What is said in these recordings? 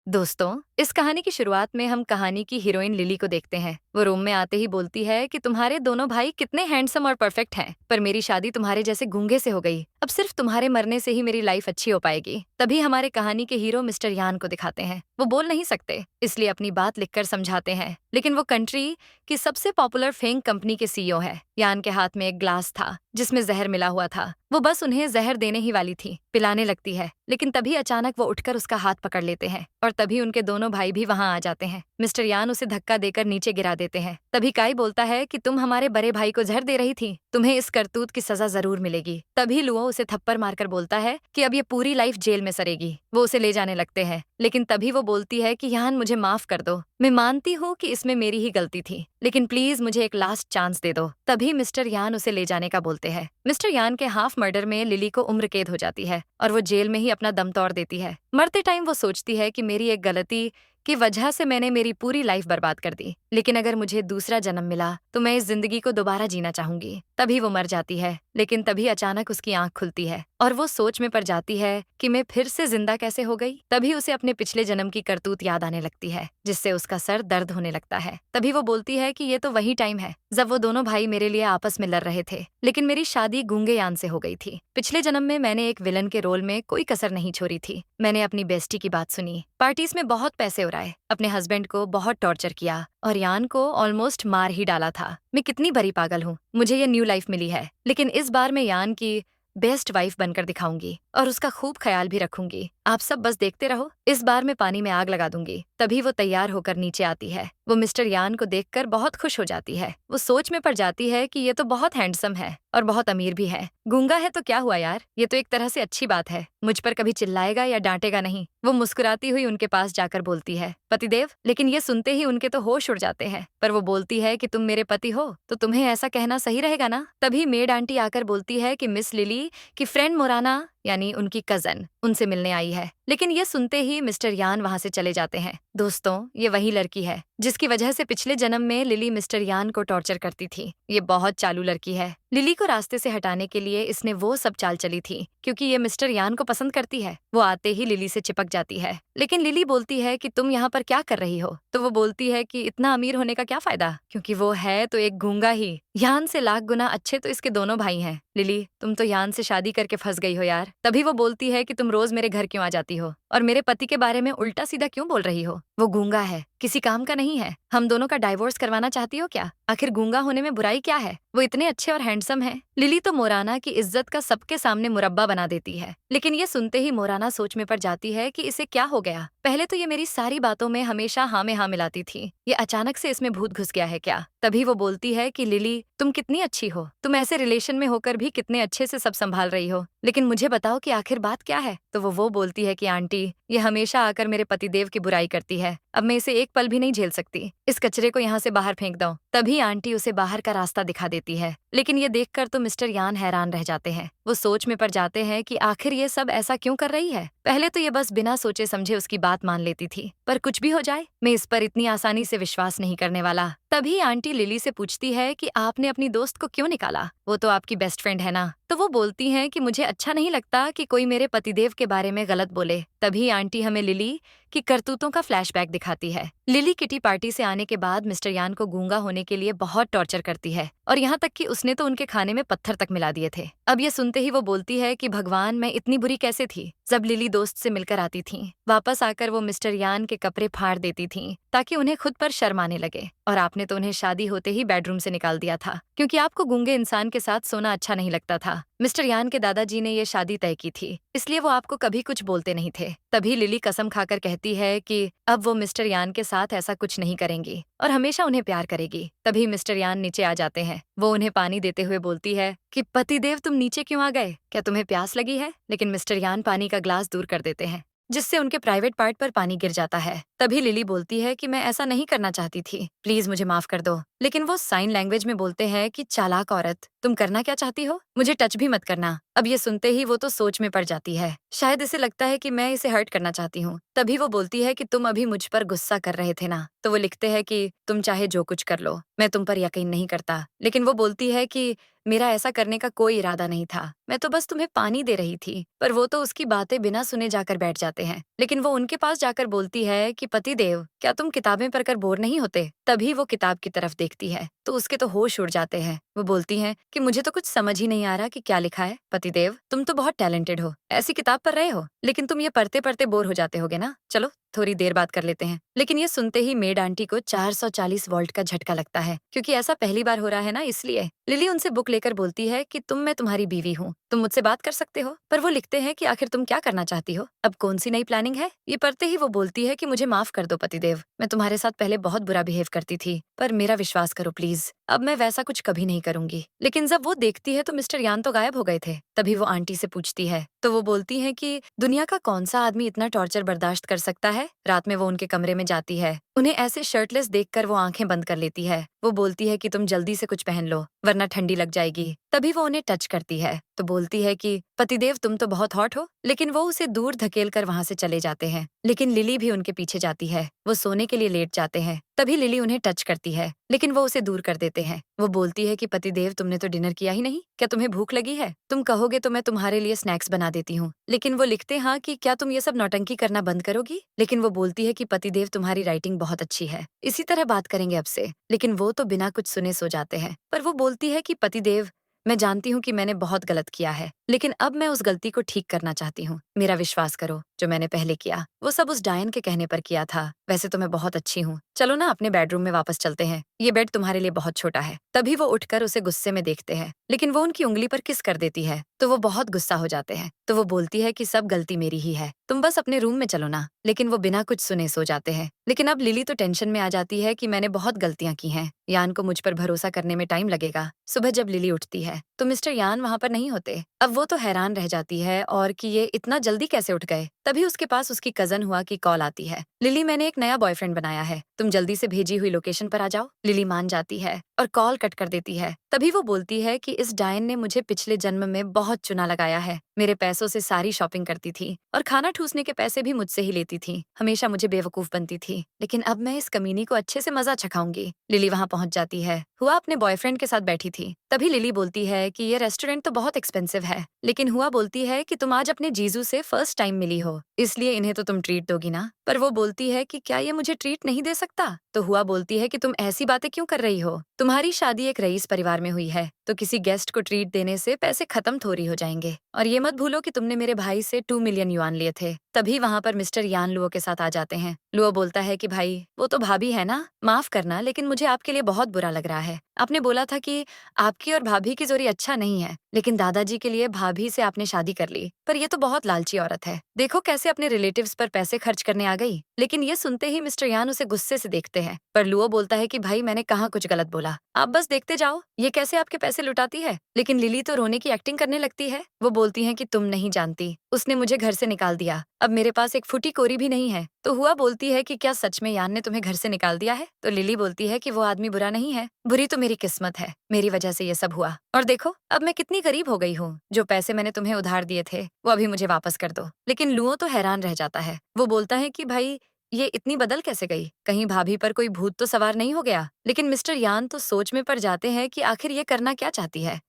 दोस्तों, इस कहानी की शुरुआत में हम कहानी की हीरोइन लिली को देखते हैं। वो रूम में आते ही बोलती है कि तुम्हारे दोनों भाई कितने हैंडसम और परफेक्ट हैं, पर मेरी शादी तुम्हारे जैसे गूंगे से हो गई। अब सिर्फ तुम्हारे मरने से ही मेरी लाइफ अच्छी हो पाएगी। तभी हमारे कहानी के हीरो मिस्टर यान को दिखाते हैं। वो बोल नहीं सकते, इसलिए अपनी बात लिखकर समझाते हैं। लेकिन वो कंट्री की सबसे पॉपुलर फेंग कंपनी के सीईओ है। यान के हाथ में एक ग्लास था जिसमें जहर मिला हुआ था। वो बस उन्हें जहर देने ही वाली थी, पिलाने लगती है, लेकिन तभी अचानक वो उठकर उसका हाथ पकड़ लेते हैं और तभी उनके दोनों भाई भी वहां आ जाते हैं। मिस्टर यान उसे धक्का देकर नीचे गिरा देते हैं। तभी काई बोलता है कि तुम हमारे बड़े भाई को जहर दे रही थी, तुम्हें इस करतूत की सजा जरूर मिलेगी। तभी लुओ उसे थप्पड़ मारकर बोलता है कि अब ये पूरी लाइफ जेल में सड़ेगी। वो उसे ले जाने लगते हैं, लेकिन तभी वो बोलती है कि यान मुझे माफ कर दो, मैं मानती हूँ कि इसमें मेरी ही गलती थी, लेकिन प्लीज मुझे एक लास्ट चांस दे दो। तभी मिस्टर यान उसे ले जाने का बोलते हैं। मिस्टर यान के हाफ मर्डर में लिली को उम्र कैद हो जाती है और वो जेल में ही अपना दम तोड़ देती है। मरते टाइम वो सोचती है कि मेरी एक गलती की वजह से मैंने मेरी पूरी लाइफ बर्बाद कर दी, लेकिन अगर मुझे दूसरा जन्म मिला तो मैं इस जिंदगी को दोबारा जीना चाहूंगी। तभी वो मर जाती है, लेकिन तभी अचानक उसकी आंख खुलती है और वो सोच में पड़ जाती है कि मैं फिर से जिंदा कैसे हो गई। तभी उसे अपने पिछले जन्म की करतूत याद आने लगती है, जिससे उसका सर दर्द होने लगता है। तभी वो बोलती है कि ये तो वही टाइम है जब वो दोनों भाई मेरे लिए आपस में लड़ रहे थे, लेकिन मेरी शादी गूंगे यान से हो गई थी। पिछले जन्म में मैंने एक विलन के रोल में कोई कसर नहीं छोड़ी थी। मैंने अपनी बेस्टी की बात सुनी, पार्टीज में बहुत पैसे उड़ाए, अपने हस्बैंड को बहुत टॉर्चर किया और यान को ऑलमोस्ट मार ही डाला था। मैं कितनी बड़ी पागल हूँ, मुझे ये न्यू लाइफ मिली है, लेकिन इस बार मैं यान की बेस्ट वाइफ बनकर दिखाऊंगी और उसका खूब ख्याल भी रखूंगी। आप सब बस देखते रहो, इस बार मैं पानी में आग लगा दूंगी। तभी वो तैयार होकर नीचे आती है। वो मिस्टर यान को देखकर बहुत खुश हो जाती है। वो सोच में पड़ जाती है कि ये तो बहुत हैंडसम है और बहुत अमीर भी है। गूंगा है तो क्या हुआ यार, ये तो एक तरह से अच्छी बात है, मुझ पर कभी चिल्लाएगा या डांटेगा नहीं। वो मुस्कुराती हुई उनके पास जाकर बोलती है, पतिदेव। लेकिन ये सुनते ही उनके तो होश उड़ जाते हैं, पर वो बोलती है कि तुम मेरे पति हो तो तुम्हें ऐसा कहना सही रहेगा ना। तभी मेड आंटी आकर बोलती है कि मिस लिली की फ्रेंड मोराना यानी उनकी कजन उनसे मिलने आई है, लेकिन ये सुनते ही मिस्टर यान वहां से चले जाते हैं। दोस्तों, ये वही लड़की है जिसकी वजह से पिछले जन्म में लिली मिस्टर यान को टॉर्चर करती थी। ये बहुत चालू लड़की है। लिली को रास्ते से हटाने के लिए इसने वो सब चाल चली थी, क्योंकि ये मिस्टर यान को पसंद करती है। वो आते ही लिली से चिपक जाती है, लेकिन लिली बोलती है कि तुम यहाँ पर क्या कर रही हो। तो वो बोलती है कि इतना अमीर होने का क्या फायदा, क्योंकि वो है तो एक गूंगा ही। यान से लाख गुना अच्छे तो इसके दोनों भाई हैं। लिली, तुम तो यान से शादी करके फंस गई हो यार। तभी वो बोलती है कि तुम रोज मेरे घर क्यों आ जाती हो और मेरे पति के बारे में उल्टा सीधा क्यों बोल रही हो। वो गूंगा है, किसी काम का नहीं है। हम दोनों का डाइवोर्स करवाना चाहती हो क्या? आखिर गूंगा होने में बुराई क्या है, वो इतने अच्छे और हैंडसम है। लिली तो मोराना की इज्जत का सबके सामने मुरब्बा बना देती है, लेकिन ये सुनते ही मोराना सोच में पड़ जाती है कि इसे क्या हो गया। पहले तो ये मेरी सारी बातों में हमेशा हाँ में हाँ मिलाती थी, ये अचानक से इसमें भूत घुस गया है क्या? तभी वो बोलती है कि लिली, तुम कितनी अच्छी हो, तुम ऐसे रिलेशन में होकर भी कितने अच्छे से सब संभाल रही हो, लेकिन मुझे बताओ कि आखिर बात क्या है। तो वो बोलती है कि आंटी, ये हमेशा आकर मेरे पतिदेव की बुराई करती है, अब मैं इसे एक पल भी नहीं झेल सकती, इस कचरे को यहाँ से बाहर फेंक दो। तभी आंटी उसे बाहर का रास्ता दिखा देती है, लेकिन ये देखकर तो मिस्टर यान हैरान रह जाते हैं। वो सोच में पड़ जाते हैं कि आखिर ये सब ऐसा क्यों कर रही है। पहले तो ये बस बिना सोचे समझे उसकी बात मान लेती थी, पर कुछ भी हो जाए मैं इस पर इतनी आसानी से विश्वास नहीं करने वाला। तभी आंटी लिली से पूछती है कि आपने अपनी दोस्त को क्यों निकाला, वो तो आपकी बेस्ट फ्रेंड है ना। तो वो बोलती हैं कि मुझे अच्छा नहीं लगता कि कोई मेरे पतिदेव के बारे में गलत बोले। तभी आंटी हमें लिली की करतूतों का फ्लैशबैक दिखाती है। लिली किटी पार्टी से आने के बाद मिस्टर यान को गूंगा होने के लिए बहुत टॉर्चर करती है और यहाँ तक कि उसने तो उनके खाने में पत्थर तक मिला दिए थे। अब ये सुनते ही वो बोलती है कि भगवान, मैं इतनी बुरी कैसे थी। जब लिली दोस्त से मिलकर आती थी, वापस आकर वो मिस्टर यान के कपड़े फाड़ देती थी ताकि उन्हें खुद पर शर्म आने लगे, और आपने तो उन्हें शादी होते ही बेडरूम से निकाल दिया था, क्योंकि आपको गूंगे इंसान के साथ सोना अच्छा नहीं लगता था। मिस्टर यान के दादाजी ने ये शादी तय की थी, इसलिए वो आपको कभी कुछ बोलते नहीं थे। तभी लिली कसम खाकर कहती है कि अब वो मिस्टर यान के साथ ऐसा कुछ नहीं करेंगी और हमेशा उन्हें प्यार करेगी। तभी मिस्टर यान नीचे आ जाते हैं। वो उन्हें पानी देते हुए बोलती है कि पतिदेव, तुम नीचे क्यों आ गए, क्या तुम्हें प्यास लगी है? लेकिन मिस्टर यान पानी का ग्लास दूर कर देते हैं, जिससे उनके प्राइवेट पार्ट पर पानी गिर जाता है। तभी लिली बोलती है कि मैं ऐसा नहीं करना चाहती थी, प्लीज मुझे माफ कर दो। लेकिन वो साइन लैंग्वेज में बोलते हैं कि चालाक औरत, तुम करना क्या चाहती हो, मुझे टच भी मत करना। अब ये सुनते ही वो तो सोच में पड़ जाती है, शायद इसे लगता है कि मैं इसे हर्ट करना चाहती हूँ। तभी वो बोलती है कि तुम अभी मुझ पर गुस्सा कर रहे थे ना। तो वो लिखते हैं कि तुम चाहे जो कुछ कर लो, मैं तुम पर यकीन नहीं करता। लेकिन वो बोलती है कि मेरा ऐसा करने का कोई इरादा नहीं था, मैं तो बस तुम्हें पानी दे रही थी। पर वो तो उसकी बातें बिना सुने जाकर बैठ जाते हैं। लेकिन वो उनके पास जाकर बोलती है कि पतिदेव, क्या तुम किताबें पढ़कर बोर नहीं होते? तभी वो किताब की तरफ देखती है तो उसके तो होश उड़ जाते हैं। वो बोलती है कि मुझे तो कुछ समझ ही नहीं आ रहा कि क्या लिखा है। पतिदेव, तुम तो बहुत टैलेंटेड हो, ऐसी किताब पढ़ रहे हो, लेकिन तुम ये पढ़ते पढ़ते बोर हो जाते होगे ना। चलो थोड़ी देर बात कर लेते हैं। लेकिन ये सुनते ही मेड आंटी को 440 वोल्ट का झटका लगता है, क्योंकि ऐसा पहली बार हो रहा है ना, इसलिए। लिली उनसे बुक लेकर बोलती है कि मैं तुम्हारी बीवी हूँ, तुम मुझसे बात कर सकते हो। पर वो लिखते हैं कि आखिर तुम क्या करना चाहती हो, अब कौन सी नई प्लानिंग है। ये पढ़ते ही वो बोलती है कि मुझे माफ कर दो पतिदेव, मैं तुम्हारे साथ पहले बहुत बुरा बिहेव करती थी, पर मेरा विश्वास करो प्लीज, अब मैं वैसा कुछ कभी नहीं करूंगी। लेकिन जब वो देखती है तो मिस्टर यान तो गायब हो गए थे। तभी वो आंटी से पूछती है तो वो बोलती है कि दुनिया का कौन सा आदमी इतना टॉर्चर बर्दाश्त कर सकता है। रात में वो उनके कमरे में जाती है, उन्हें ऐसे शर्टलेस देखकर वो आंखें बंद कर लेती है। वो बोलती है कि तुम जल्दी से कुछ पहन लो वरना ठंडी लग जाएगी। तभी वो उन्हें टच करती है तो बोलती है कि पतिदेव तुम तो बहुत हॉट हो। लेकिन वो उसे दूर धकेल कर वहां से चले जाते हैं। लेकिन लिली भी उनके पीछे जाती है, वो सोने के लिए लेट जाते हैं। तभी लिली उन्हें टच करती है, लेकिन वो उसे दूर कर देते हैं। वो बोलती है कि पतिदेव तुमने तो डिनर किया ही नहीं, क्या तुम्हें भूख लगी है? तुम कहोगे तो मैं तुम्हारे लिए स्नैक्स बना देती हूँ। लेकिन वो लिखते हाँ कि क्या तुम ये सब नौटंकी करना बंद करोगी? लेकिन वो बोलती है कि पतिदेव तुम्हारी राइटिंग बहुत अच्छी है, इसी तरह बात करेंगे अब से। लेकिन वो तो बिना कुछ सुने सो जाते हैं। पर वो बोलती है कि पतिदेव, मैं जानती हूँ कि मैंने बहुत गलत किया है, लेकिन अब मैं उस गलती को ठीक करना चाहती हूँ। मेरा विश्वास करो, जो मैंने पहले किया वो सब उस डायन के कहने पर किया था। वैसे तो मैं बहुत अच्छी हूँ, चलो ना अपने बेडरूम में वापस चलते हैं, ये बेड तुम्हारे लिए बहुत छोटा है। तभी वो उठकर उसे गुस्से में देखते हैं, लेकिन वो उनकी उंगली पर किस कर देती है तो वो बहुत गुस्सा हो जाते हैं। तो वो बोलती है कि सब गलती मेरी ही है, तुम बस अपने रूम में चलो ना। लेकिन वो बिना कुछ सुने सो जाते हैं। लेकिन अब लिली तो टेंशन में आ जाती है कि मैंने बहुत गलतियां की हैं, यान को मुझ पर भरोसा करने में टाइम लगेगा। सुबह जब लिली उठती है तो मिस्टर यान वहाँ पर नहीं होते। अब वो तो हैरान रह जाती है और कि ये इतना जल्दी कैसे उठ गए। तभी उसके पास उसकी कजन हुआ की कॉल आती है, लिली मैंने एक नया बॉयफ्रेंड बनाया है, तुम जल्दी से भेजी हुई लोकेशन पर आ जाओ। लिली मान जाती है और कॉल कट कर देती है। तभी वो बोलती है कि इस डायन ने मुझे पिछले जन्म में बहुत चुना लगाया है, मेरे पैसों से सारी शॉपिंग करती थी और खाना ठूसने के पैसे भी मुझसे ही लेती थी, हमेशा मुझे बेवकूफ बनती थी। लेकिन अब मैं इस कमीनी को अच्छे से मजा चखाऊंगी। लिली वहाँ पहुंच जाती है, हुआ अपने बॉयफ्रेंड के साथ बैठी थी। तभी लिली बोलती है कि ये रेस्टोरेंट तो बहुत एक्सपेंसिव है, लेकिन हुआ बोलती है कि तुम आज अपने जीजू से फर्स्ट टाइम मिली हो, इसलिए इन्हें तो तुम ट्रीट दोगी ना। पर वो बोलती है कि क्या ये मुझे ट्रीट नहीं दे सकता। तो हुआ बोलती है कि तुम ऐसी बातें क्यों कर रही हो, तुम्हारी शादी एक रईस परिवार में हुई है, तो किसी गेस्ट को ट्रीट देने से पैसे खत्म थोड़ी हो जाएंगे। और ये मत भूलो कि तुमने मेरे भाई से 2 मिलियन युआन लिए थे। तभी वहाँ पर मिस्टर यान लुओ के साथ आ जाते हैं। लुओ बोलता है कि भाई वो तो भाभी है ना, माफ करना, लेकिन मुझे आपके लिए बहुत बुरा लग रहा है। आपने बोला था कि आपकी और भाभी की जोड़ी अच्छा नहीं है, लेकिन दादाजी के लिए भाभी से आपने शादी कर ली। पर ये तो बहुत लालची औरत है, देखो कैसे अपने रिलेटिव्स पर पैसे खर्च करने आ गई। लेकिन ये सुनते ही मिस्टर यान उसे गुस्से से देखते हैं। पर लुओ बोलता है कि भाई मैंने कहाँ कुछ गलत बोला, आप बस देखते जाओ ये कैसे आपके पैसे लुटाती है। लेकिन लिली तो रोने की एक्टिंग करने लगती है। वो बोलती है कि तुम नहीं जानती, उसने मुझे घर से निकाल दिया, अब मेरे पास एक फूटी कोरी भी नहीं है। तो हुआ बोलती है कि क्या सच में यान ने तुम्हें घर से निकाल दिया है? तो लिली बोलती है कि वो आदमी बुरा नहीं है, बुरी तो मेरी किस्मत है, मेरी वजह से ये सब हुआ। और देखो अब मैं कितनी गरीब हो गई हूँ, जो पैसे मैंने तुम्हें उधार दिए थे वो अभी मुझे वापस कर दो। लेकिन लुओ तो हैरान रह जाता है। वो बोलता है कि भाई ये इतनी बदल कैसे गई, कहीं भाभी पर कोई भूत तो सवार नहीं हो गया। लेकिन मिस्टर यान तो सोच में पड़ जाते हैं कि आखिर ये करना क्या चाहती है।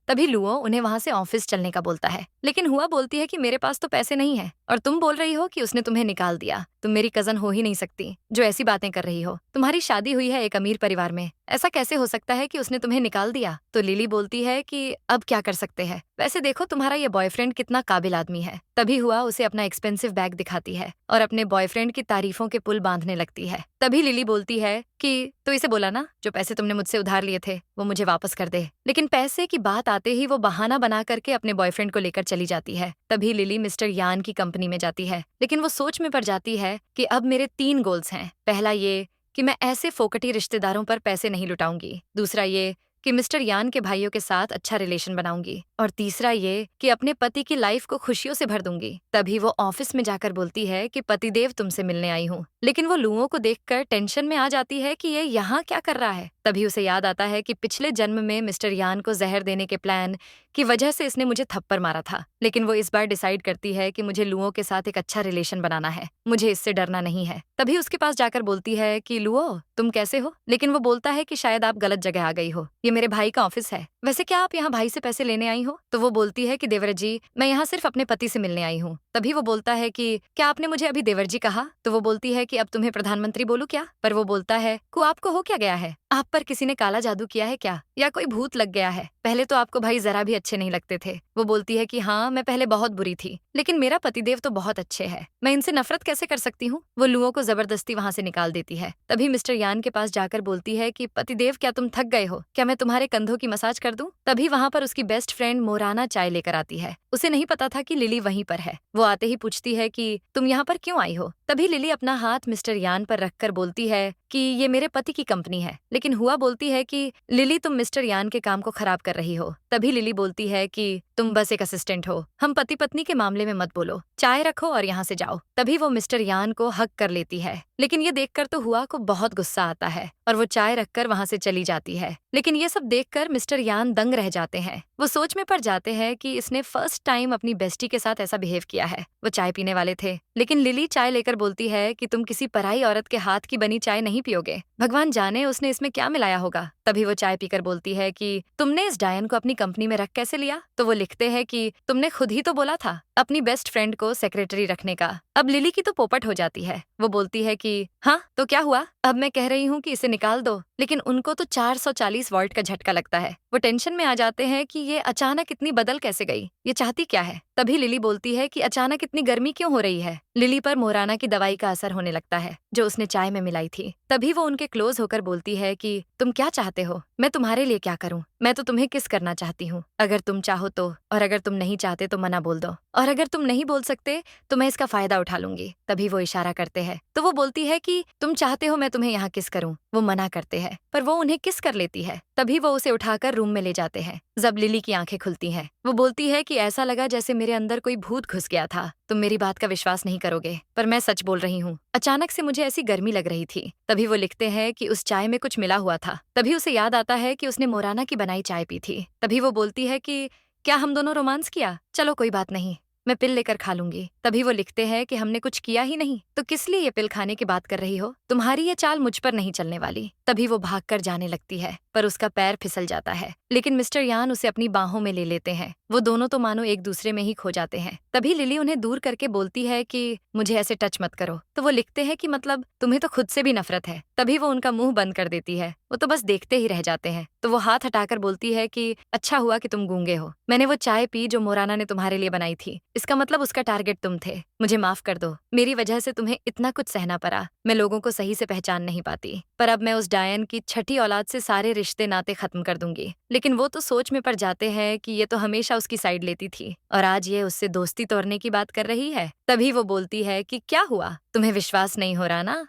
तभी लुओ उन्हें वहां से ऑफिस चलने का बोलता है, लेकिन हुआ बोलती है कि मेरे पास तो पैसे नहीं है और तुम बोल रही हो कि उसने तुम्हें निकाल दिया, तुम मेरी कजन हो ही नहीं सकती जो ऐसी बातें कर रही हो। तुम्हारी शादी हुई है एक अमीर परिवार में, ऐसा कैसे हो सकता है कि उसने तुम्हें निकाल दिया। तो लिली बोलती है कि अब क्या कर सकते हैं, वैसे देखो तुम्हारा ये बॉयफ्रेंड कितना काबिल आदमी है। तभी हुआ उसे अपना एक्सपेंसिव बैग दिखाती है और अपने बॉयफ्रेंड की तारीफों के पुल बांधने लगती है। तभी लिली बोलती है कि तो इसे बोला ना जो पैसे तुमने मुझसे उधार लिए थे वो मुझे वापस कर दे। लेकिन पैसे की बात आते ही वो बहाना बना करके अपने बॉयफ्रेंड को लेकर चली जाती है। तभी लिली मिस्टर यान की कंपनी में जाती है, लेकिन वो सोच में पड़ जाती है कि अब मेरे 3 गोल्स हैं। पहला ये कि मैं ऐसे फोकटी रिश्तेदारों पर पैसे नहीं लुटाऊंगी, दूसरा ये कि मिस्टर यान के भाइयों के साथ अच्छा रिलेशन बनाऊंगी, और तीसरा ये कि अपने पति की लाइफ को खुशियों से भर दूंगी। तभी वो ऑफिस में जाकर बोलती है कि पतिदेव तुमसे मिलने आई हूँ, लेकिन वो लुओं को देखकर टेंशन में आ जाती है कि ये यहाँ क्या कर रहा है। तभी उसे याद आता है कि पिछले जन्म में मिस्टर यान को जहर देने के प्लान की वजह से इसने मुझे थप्पड़ मारा था, लेकिन वो इस बार डिसाइड करती है कि मुझे लुओं के साथ एक अच्छा रिलेशन बनाना है, मुझे इससे डरना नहीं है। तभी उसके पास जाकर बोलती है कि लुओ तुम कैसे हो, लेकिन वो बोलता है कि शायद आप गलत जगह आ गई हो, ये मेरे भाई का ऑफिस है। वैसे क्या आप यहाँ भाई से पैसे लेने आई हो? तो वो बोलती है कि देवर जी, मैं यहाँ सिर्फ अपने पति से मिलने आई हूँ। तभी वो बोलता है कि क्या आपने मुझे अभी देवर जी कहा? तो वो बोलती है कि अब तुम्हें प्रधानमंत्री बोलूं क्या? पर वो बोलता है को आपको हो क्या गया है? आप पर किसी ने काला जादू किया है क्या, या कोई भूत लग गया है? पहले तो आपको भाई जरा भी अच्छे नहीं लगते थे। वो बोलती है कि हाँ, मैं पहले बहुत बुरी थी, लेकिन मेरा पतिदेव तो बहुत अच्छे है, मैं इनसे नफरत कैसे कर सकती हूँ। वो लुओं को जबरदस्ती वहां से निकाल देती है। तभी मिस्टर यान के पास जाकर बोलती है कि पतिदेव क्या तुम थक गए हो, क्या मैं तुम्हारे कंधों की मसाज कर दूं? तभी वहां पर उसकी बेस्ट फ्रेंड मोराना चाय लेकर आती है। उसे नहीं पता था कि लिली वहीं पर है। वो आते ही पूछती है कि तुम यहाँ पर क्यों आई हो? तभी लिली अपना हाथ मिस्टर यान पर रखकर बोलती है कि ये मेरे पति की कंपनी है, लेकिन हुआ बोलती है कि लिली तुम मिस्टर यान के काम को खराब कर रही हो। तभी लिली बोलती है कि तुम बस एक असिस्टेंट हो, हम पति पत्नी के मामले में मत बोलो, चाय रखो और यहाँ से जाओ। तभी वो मिस्टर यान को हक कर लेती है, लेकिन ये देखकर तो हुआ को बहुत गुस्सा आता है और वो चाय रखकर वहां से चली जाती है। लेकिन ये सब देखकर मिस्टर यान दंग रह जाते हैं। वो सोच में पड़ जाते हैं कि इसने फर्स्ट टाइम अपनी बेस्टी के साथ ऐसा बिहेव किया है। वो चाय पीने वाले थे, लेकिन लिली चाय लेकर बोलती है कि तुम किसी पराई औरत के हाथ की बनी चाय नहीं पियोगे, भगवान जाने उसने इसमें क्या मिलाया होगा। तभी वो चाय पीकर बोलती है कि तुमने इस डायन को अपनी कंपनी में रख कैसे लिया? तो वो लिखते हैं कि तुमने खुद ही तो बोला था अपनी बेस्ट फ्रेंड को सेक्रेटरी रखने का। अब लिली की तो पोपट हो जाती है। वो बोलती है कि हाँ तो क्या हुआ, अब मैं कह रही हूँ कि इसे निकाल दो, लेकिन उनको तो 440 वॉल्ट का झटका लगता है। वो टेंशन में आ जाते हैं कि ये अचानक इतनी बदल कैसे गई, ये चाहती क्या है। तभी लिली बोलती है कि अचानक इतनी गर्मी क्यों हो रही है। लिली पर मोराना की दवाई का असर होने लगता है जो उसने चाय में मिलाई थी। तभी वो उनके क्लोज होकर बोलती है कि तुम क्या चाहते हो, मैं तुम्हारे लिए क्या करूं, मैं तो तुम्हें किस करना चाहती हूँ, अगर तुम चाहो तो, और अगर तुम नहीं चाहते तो मना बोल दो, और अगर तुम नहीं बोल सकते तो मैं इसका फायदा उठा लूंगी। तभी वो इशारा करते हैं, तो वो बोलती है कि तुम चाहते हो मैं तुम्हें यहाँ किस करूं। वो मना करते हैं, पर वो उन्हें किस कर लेती है। तभी वो उसे उठाकर रूम में ले जाते हैं। जब लिली की आंखें खुलती हैं, वो बोलती है कि ऐसा लगा जैसे मेरे अंदर कोई भूत घुस गया था। तुम मेरी बात का विश्वास नहीं करोगे, पर मैं सच बोल रही हूँ, अचानक से मुझे ऐसी गर्मी लग रही थी। तभी वो लिखते हैं कि उस चाय में कुछ मिला हुआ था। तभी उसे याद आता है कि उसने मोराना की बनाई चाय पी थी। तभी वो बोलती है कि क्या हम दोनों रोमांस किया? चलो कोई बात नहीं, मैं पिल लेकर खा लूंगी। तभी वो लिखते हैं कि हमने कुछ किया ही नहीं, तो किस लिए ये पिल खाने की बात कर रही हो? तुम्हारी ये चाल मुझ पर नहीं चलने वाली। तभी वो भागकर जाने लगती है, पर उसका पैर फिसल जाता है, लेकिन मिस्टर यान उसे अपनी बाहों में ले लेते हैं। वो दोनों तो मानो एक दूसरे में ही खो जाते हैं। तभी लिली उन्हें दूर करके बोलती है कि मुझे ऐसे टच मत करो। तो वो लिखते हैं कि मतलब तुम्हें तो खुद से भी नफरत है। तभी वो उनका मुंह बंद कर देती है, वो तो बस देखते ही रह जाते हैं। तो वो हाथ हटाकर बोलती है कि अच्छा हुआ कि तुम गूंगे हो, मैंने वो चाय पी जो मोराना ने तुम्हारे लिए बनाई थी, इसका मतलब उसका टारगेट तुम थे। मुझे माफ कर दो, मेरी वजह से तुम्हें इतना कुछ सहना पड़ा। मैं लोगों को सही से पहचान नहीं पाती, पर अब मैं उस डायन की छठी औलाद से सारे रिश्ते नाते खत्म कर दूंगी। लेकिन वो तो सोच में पड़ जाते हैं कि ये तो हमेशा उसकी साइड लेती थी और आज ये उससे दोस्ती तोड़ने की बात कर रही है। तभी वो बोलती है कि क्या हुआ, तुम्हें विश्वास नहीं हो रहा ना?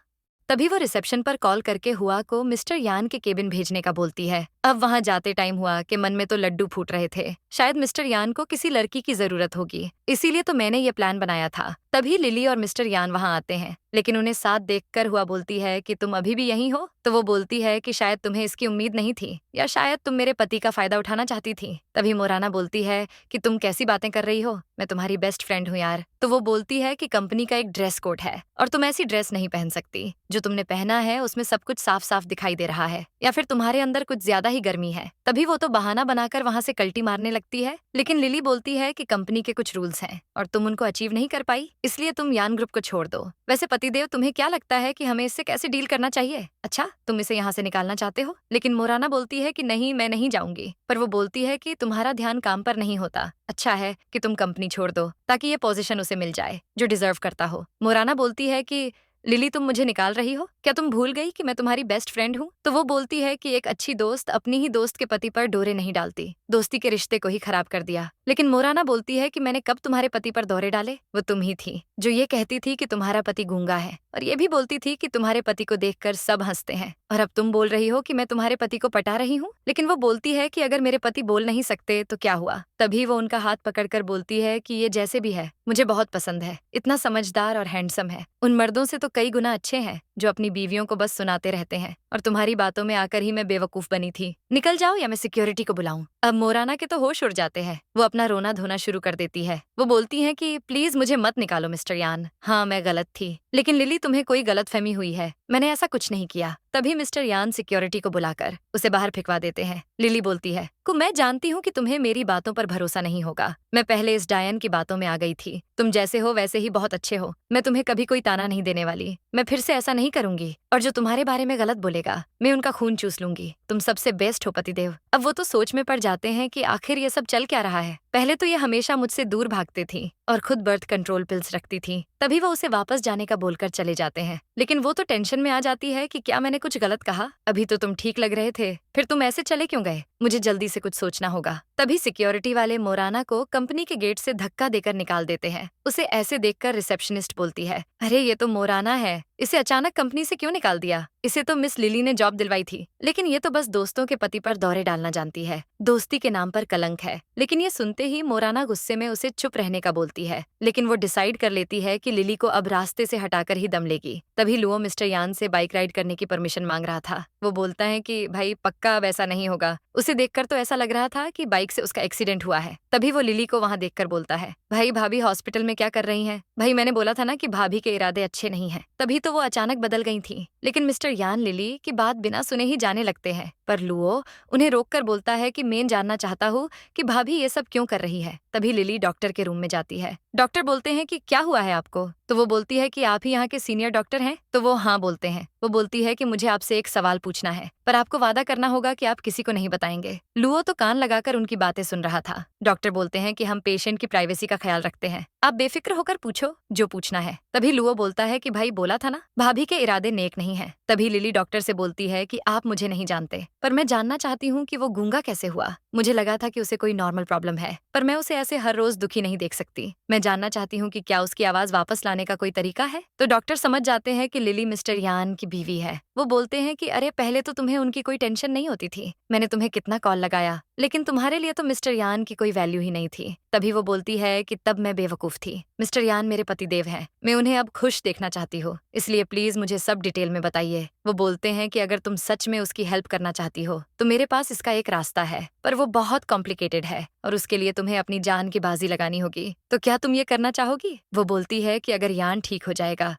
तभी वो रिसेप्शन पर कॉल करके हुआ को मिस्टर यान के केबिन भेजने का बोलती है। अब वहां जाते टाइम हुआ के मन में तो लड्डू फूट रहे थे, शायद मिस्टर यान को किसी लड़की की जरूरत होगी, इसीलिए तो मैंने ये प्लान बनाया था। तभी लिली और मिस्टर यान वहां आते हैं, लेकिन उन्हें साथ देखकर हुआ बोलती है कि तुम अभी भी यहीं हो? तो वो बोलती है कि शायद तुम्हें इसकी उम्मीद नहीं थी, या शायद तुम मेरे पति का फायदा उठाना चाहती थी। तभी मोराना बोलती है कि तुम कैसी बातें कर रही हो, मैं तुम्हारी बेस्ट फ्रेंड हूँ यार। तो वो बोलती है कि कंपनी का एक ड्रेस कोड है और तुम ऐसी ड्रेस नहीं पहन सकती, जो तुमने पहना है उसमें सब कुछ साफ साफ दिखाई दे रहा है, या फिर तुम्हारे अंदर कुछ ज्यादा ही गर्मी है। तभी वो तो बहाना बनाकर वहां से कल्टी मारने लगती है, लेकिन लिली बोलती है कि कंपनी के कुछ रूल्स हैं और तुम उनको अचीव नहीं कर पाई, इसलिए तुम यान ग्रुप को छोड़ दो। वैसे पतिदेव तुम्हें क्या लगता है कि हमें इससे कैसे डील करना चाहिए? अच्छा तुम इसे यहाँ से निकालना चाहते हो? लेकिन मोराना बोलती है कि नहीं, मैं नहीं जाऊंगी। पर वो बोलती है कि तुम्हारा ध्यान काम पर नहीं होता, अच्छा है कि तुम कंपनी छोड़ दो ताकि ये पोजीशन उसे मिल जाए जो डिजर्व करता हो। मोराना बोलती है कि लिली तुम मुझे निकाल रही हो? क्या तुम भूल गई कि मैं तुम्हारी बेस्ट फ्रेंड हूँ? तो वो बोलती है कि एक अच्छी दोस्त अपनी ही दोस्त के पति पर डोरे नहीं डालती, दोस्ती के रिश्ते को ही खराब कर दिया। लेकिन मोराना बोलती है कि मैंने कब तुम्हारे पति पर दौरे डाले? वो तुम ही थी जो ये कहती थी कि तुम्हारा पति गूंगा है, और ये भी बोलती थी कि तुम्हारे पति को देखकर सब हंसते हैं। और अब तुम बोल रही हो कि मैं तुम्हारे पति को पटा रही हूँ। लेकिन वो बोलती है कि अगर मेरे पति बोल नहीं सकते तो क्या हुआ? तभी वो उनका हाथ पकड़कर बोलती है कि ये जैसे भी है मुझे बहुत पसंद है, इतना समझदार और हैंडसम है, उन मर्दों से तो कई गुना अच्छे हैं जो अपनी बीवियों को बस सुनाते रहते हैं, और तुम्हारी बातों में आकर ही मैं बेवकूफ बनी थी। निकल जाओ या मैं सिक्योरिटी को बुलाऊं। अब मोराना के तो होश उड़ जाते हैं, वो अपना रोना धोना शुरू कर देती है। वो बोलती है कि प्लीज मुझे मत निकालो मिस्टर यान, हाँ मैं गलत थी, लेकिन लिली तुम्हें कोई गलतफहमी हुई है, मैंने ऐसा कुछ नहीं किया। तभी मिस्टर यान सिक्योरिटी को बुलाकर उसे बाहर फेंकवा देते हैं। लिली बोलती है को मैं जानती हूँ कि तुम्हें मेरी बातों पर भरोसा नहीं होगा, मैं पहले इस डायन की बातों में आ गई थी, तुम जैसे हो वैसे ही बहुत अच्छे हो, मैं तुम्हें कभी कोई ताना नहीं देने वाली, मैं फिर से ऐसा नहीं करूंगी, और जो तुम्हारे बारे में गलत बोलेगा मैं उनका खून चूस लूंगी, तुम सबसे बेस्ट हो पतिदेव। अब वो तो सोच में पड़ जाते हैं कि आखिर ये सब चल क्या रहा है। पहले तो ये हमेशा मुझसे दूर भागते थी और खुद बर्थ कंट्रोल पिल्स रखती थी, तभी वो उसे वापस जाने का बोलकर चले जाते हैं। लेकिन वो तो टेंशन में आ जाती है कि क्या मैंने कुछ गलत कहा, अभी तो तुम ठीक लग रहे थे, फिर तुम ऐसे चले क्यों गए, मुझे जल्दी से कुछ सोचना होगा। तभी सिक्योरिटी वाले मोराना को कंपनी के गेट से धक्का देकर निकाल देते हैं। उसे ऐसे देखकर रिसेप्शनिस्ट बोलती है, अरे ये तो मोराना है, इसे अचानक कंपनी से क्यों निकाल दिया, इसे तो मिस लिली ने जॉब दिलवाई थी, लेकिन ये तो बस दोस्तों के पति पर दौरे डालना जानती है, दोस्ती के नाम पर कलंक है। लेकिन ये सुनते ही मोराना गुस्से में उसे चुप रहने का बोलती है, लेकिन वो डिसाइड कर लेती है कि लिली को अब रास्ते से हटाकर ही दम लेगी। तभी लुओ मिस्टर यान से बाइक राइड करने की परमिशन मांग रहा था। वो बोलता है कि भाई पक्का अब ऐसा नहीं होगा, उसे देखकर तो ऐसा लग रहा था कि बाइक से उसका एक्सीडेंट हुआ है। तभी वो लिली को वहां देखकर बोलता है, भाई भाभी हॉस्पिटल में क्या कर रही हैं? भाई मैंने बोला था ना कि भाभी के इरादे अच्छे नहीं हैं। तभी तो वो अचानक बदल गई थी। लेकिन मिस्टर यान लिली की बात बिना सुने ही जाने लगते हैं, पर लुओ उन्हें रोककर बोलता है कि मैं जानना चाहता हूँ कि भाभी ये सब क्यों कर रही है। तभी लिली डॉक्टर के रूम में जाती है। डॉक्टर बोलते हैं कि क्या हुआ है आपको? तो वो बोलती है कि आप ही यहाँ के सीनियर डॉक्टर हैं? तो वो हाँ बोलते हैं। वो बोलती है कि मुझे आपसे एक सवाल पूछना है, पर आपको वादा करना होगा कि आप किसी को नहीं बताएंगे। लुओ तो कान लगाकर उनकी बातें सुन रहा था। डॉक्टर बोलते हैं कि हम पेशेंट की प्राइवेसी का ख्याल रखते हैं, आप बेफिक्र होकर पूछो जो पूछना है। तभी लुओ बोलता है कि भाई बोला था ना भाभी के इरादे नेक नहीं है। तभी लिली डॉक्टर से बोलती है कि आप मुझे नहीं जानते, पर मैं जानना चाहती हूँ कि वो गूंगा कैसे हुआ। मुझे लगा था कि उसे कोई नॉर्मल प्रॉब्लम है, पर मैं उसे ऐसे हर रोज दुखी नहीं देख सकती। मैं जानना चाहती हूँ कि क्या उसकी आवाज वापस लाने का कोई तरीका है। तो डॉक्टर समझ जाते हैं कि लिली मिस्टर यान की बीवी है। वो बोलते हैं कि अरे पहले तो तुम्हें उनकी कोई टेंशन नहीं होती थी, मैंने तुम्हें कितना कॉल लगाया, लेकिन तुम्हारे लिए तो मिस्टर यान की कोई वैल्यू ही नहीं थी। तभी वो बोलती है कि तब मैं बेवकूफ थी, मिस्टर यान मेरे पतिदेव हैं, मैं उन्हें अब खुश देखना चाहती हूँ, इसलिए प्लीज मुझे सब डिटेल में बताइए। वो बोलते हैं कि अगर तुम सच में उसकी हेल्प करना चाहती हो तो मेरे पास इसका एक रास्ता है, पर वो बहुत कॉम्प्लिकेटेड है और उसके लिए तुम्हें अपनी जान की बाजी लगानी होगी। तो क्या तुम ये करना चाहोगी? वो बोलती है कि अगर यान ठीक हो जाएगा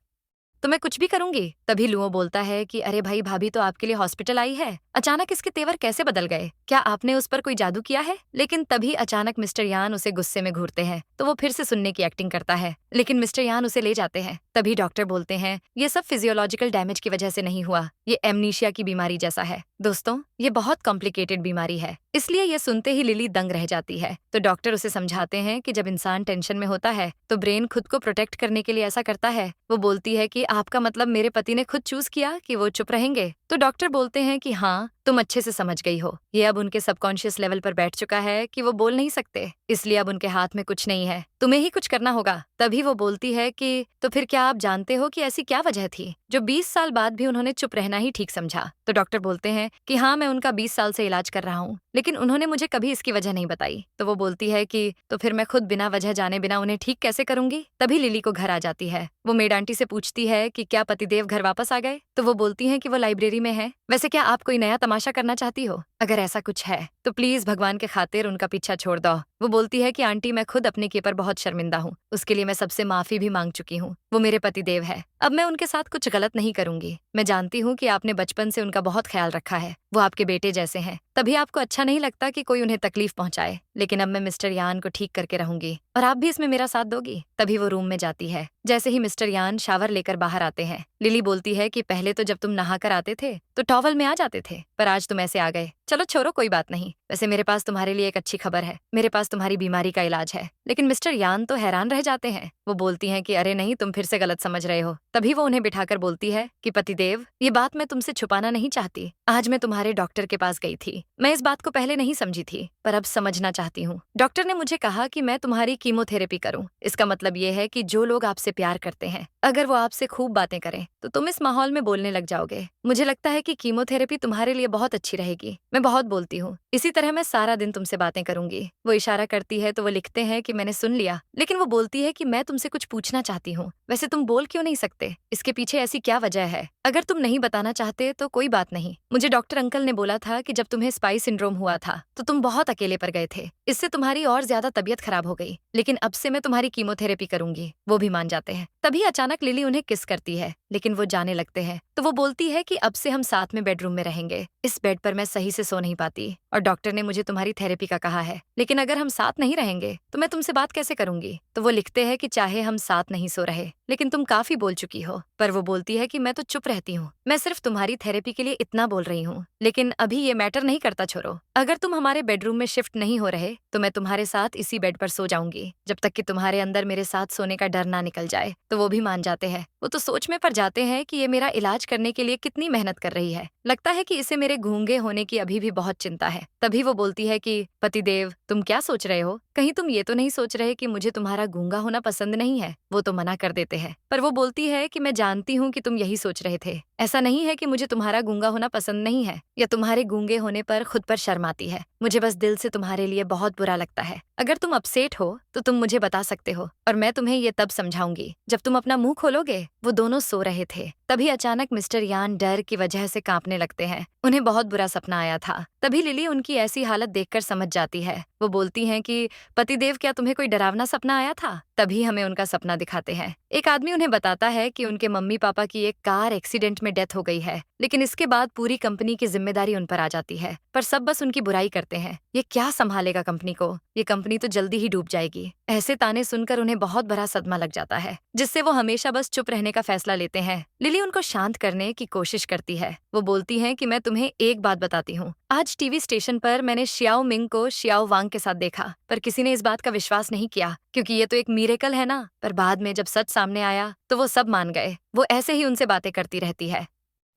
तो मैं कुछ भी करूंगी। तभी लुओ बोलता है कि अरे भाई भाभी तो आपके लिए हॉस्पिटल आई है, अचानक इसके तेवर कैसे बदल गए, क्या आपने उस पर कोई जादू किया है? लेकिन तभी अचानक मिस्टर यान उसे गुस्से में घूरते हैं, तो वो फिर से सुनने की एक्टिंग करता है, लेकिन मिस्टर यान उसे ले जाते हैं। तभी डॉक्टर बोलते हैं ये सब फिजियोलॉजिकल डैमेज की वजह से नहीं हुआ, ये एमनीशिया की बीमारी जैसा है। दोस्तों ये बहुत कॉम्प्लिकेटेड बीमारी है, इसलिए ये सुनते ही लिली दंग रह जाती है। तो डॉक्टर उसे समझाते हैं कि जब इंसान टेंशन में होता है तो ब्रेन खुद को प्रोटेक्ट करने के लिए ऐसा करता है। वो बोलती है कि आपका मतलब मेरे पति ने खुद चूज किया कि वो चुप रहेंगे? तो डॉक्टर बोलते हैं कि हाँ तुम अच्छे से समझ गई हो, ये अब उनके सबकॉन्शियस लेवल पर बैठ चुका है कि वो बोल नहीं सकते, इसलिए अब उनके हाथ में कुछ नहीं है, तुम्हें ही कुछ करना होगा। तभी वो बोलती है कि तो फिर क्या आप जानते हो कि ऐसी क्या वजह थी जो 20 साल बाद भी उन्होंने चुप रहना ही ठीक समझा? तो डॉक्टर बोलते हैं कि हाँ मैं उनका 20 साल से इलाज कर रहा हूँ, लेकिन उन्होंने मुझे कभी इसकी वजह नहीं बताई। तो वो बोलती है कि तो फिर मैं खुद बिना वजह जाने बिना उन्हें ठीक कैसे करूंगी? तभी लिली को घर आ जाती है। वो मेड आंटी से पूछती है कि क्या पतिदेव घर वापस आ गए? तो वो बोलती हैं कि वो लाइब्रेरी में है। वैसे क्या आप कोई नया तमाशा करना चाहती हो? अगर ऐसा कुछ है तो प्लीज भगवान के खातिर उनका पीछा छोड़ दो। वो बोलती है कि आंटी मैं खुद अपने किए पर बहुत शर्मिंदा हूँ, उसके लिए मैं सबसे माफी भी मांग चुकी हूँ, वो मेरे पतिदेव है, अब मैं उनके साथ कुछ गलत नहीं करूंगी। मैं जानती हूँ कि आपने बचपन से उनका बहुत ख्याल रखा है, वो आपके बेटे जैसे हैं, तभी आपको अच्छा नहीं लगता कि कोई उन्हें तकलीफ पहुंचाए, लेकिन अब मैं मिस्टर यान को ठीक करके रहूंगी और आप भी इसमें मेरा साथ दोगी। तभी वो रूम में जाती है। जैसे ही मिस्टर यान शावर लेकर बाहर आते हैं, लिली बोलती है कि पहले तो जब तुम नहा कर आते थे तो टॉवल में आ जाते थे, पर आज तुम ऐसे आ गए, चलो छोड़ो, कोई बात नहीं। वैसे मेरे पास तुम्हारे लिए एक अच्छी खबर है, मेरे पास तुम्हारी बीमारी का इलाज है। लेकिन मिस्टर यान तो हैरान रह जाते हैं। वो बोलती हैं कि अरे नहीं, तुम फिर से गलत समझ रहे हो। तभी वो उन्हें बिठाकर बोलती है कि पतिदेव, ये बात मैं तुमसे छुपाना नहीं चाहती। आज मैं तुम्हारे डॉक्टर के पास गई थी। मैं इस बात को पहले नहीं समझी थी, पर अब समझना चाहती हूँ। डॉक्टर ने मुझे कहा कि मैं तुम्हारी कीमोथेरेपी करूँ। इसका मतलब ये है कि जो लोग आपसे प्यार करते हैं, अगर वो आपसे खूब बातें करें तो तुम इस माहौल में बोलने लग जाओगे। मुझे लगता है कि कीमोथेरेपी तुम्हारे लिए बहुत अच्छी रहेगी। मैं बहुत बोलती हूँ, इसी तरह मैं सारा दिन तुमसे बातें करूंगी। वो इशारा करती है तो वो लिखते हैं कि मैंने सुन लिया। लेकिन वो बोलती है कि मैं तुमसे कुछ पूछना चाहती हूँ। वैसे तुम बोल क्यों नहीं सकते? इसके पीछे ऐसी क्या वजह है? अगर तुम नहीं बताना चाहते तो कोई बात नहीं। मुझे डॉक्टर अंकल ने बोला था कि जब तुम्हें स्पाई सिंड्रोम हुआ था तो तुम बहुत अकेले पर गए थे। इससे तुम्हारी और ज्यादा तबीयत खराब हो गई। लेकिन अब से मैं तुम्हारी कीमोथेरेपी करूंगी। वो भी मान जाते हैं। तभी अचानक लिली उन्हें किस करती है, लेकिन वो जाने लगते हैं। तो वो बोलती है कि अब से हम साथ में बेडरूम में रहेंगे। इस बेड पर मैं सही से सो नहीं पाती और डॉक्टर ने मुझे तुम्हारी थेरेपी का कहा है। लेकिन अगर हम साथ नहीं रहेंगे तो मैं तुमसे बात कैसे करूंगी? तो वो लिखते हैं कि चाहे हम साथ नहीं सो रहे, लेकिन तुम काफी बोल चुकी हो। पर वो बोलती है कि मैं तो चुप रहती हूँ, मैं सिर्फ तुम्हारी थेरेपी के लिए इतना बोल रही हूँ। लेकिन अभी ये मैटर नहीं करता, छोड़ो। अगर तुम हमारे बेडरूम में शिफ्ट नहीं हो रहे तो मैं तुम्हारे साथ इसी बेड पर सो जाऊंगी, जब तक कि तुम्हारे अंदर मेरे साथ सोने का डर ना निकल जाए। तो वो भी मान जाते हैं। वो तो सोच में पड़ जाते हैं कि ये मेरा इलाज करने के लिए कितनी मेहनत कर रही है। लगता है कि इसे मेरे गूंगे होने की अभी भी बहुत चिंता है। तभी वो बोलती है कि पतिदेव, तुम क्या सोच रहे हो? कहीं तुम ये तो नहीं सोच रहे कि मुझे तुम्हारा गूंगा होना पसंद नहीं है? वो तो मना कर देते हैं, पर वो बोलती है कि मैं जानती हूँ कि तुम यही सोच रहे थे। ऐसा नहीं है कि मुझे तुम्हारा गूंगा होना पसंद नहीं है या तुम्हारे गूंगे होने पर खुद पर शर्म आती है। मुझे बस दिल से तुम्हारे लिए बहुत बुरा लगता है। अगर तुम अपसेट हो तो तुम मुझे बता सकते हो और मैं तुम्हें ये तब समझाऊंगी जब तुम अपना मुंह खोलोगे। वो दोनों सो रहे थे। तभी अचानक मिस्टर यान डर की वजह से कांपने लगते हैं। उन्हें बहुत बुरा सपना आया था। तभी लिली उनकी ऐसी हालत देखकर समझ जाती है। वो बोलती हैं कि पतिदेव, क्या तुम्हें कोई डरावना सपना आया था? तभी हमें उनका सपना दिखाते हैं। एक आदमी उन्हें बताता है कि उनके मम्मी पापा की एक कार एक्सीडेंट में डेथ हो गई है, लेकिन इसके बाद पूरी कंपनी की जिम्मेदारी उन पर आ जाती है। पर सब बस उनकी बुराई करते हैं। ये क्या संभालेगा कंपनी को? ये कंपनी तो जल्दी ही डूब जाएगी। ऐसे ताने सुनकर उन्हें बहुत बड़ा सदमा लग जाता है, जिससे वो हमेशा बस चुप रहने का फैसला लेते हैं। लिली उनको शांत करने की कोशिश करती है। वो बोलती हैं कि मैं तुम्हें एक बात बताती हूँ। आज टीवी स्टेशन पर मैंने शियाओ मिंग को शियाओ वांग के साथ देखा, पर किसी ने इस बात का विश्वास नहीं किया, क्योंकि ये तो एक मिरेकल है ना। पर बाद में जब सच सामने आया तो वो सब मान गए। वो ऐसे ही उनसे बातें करती रहती है,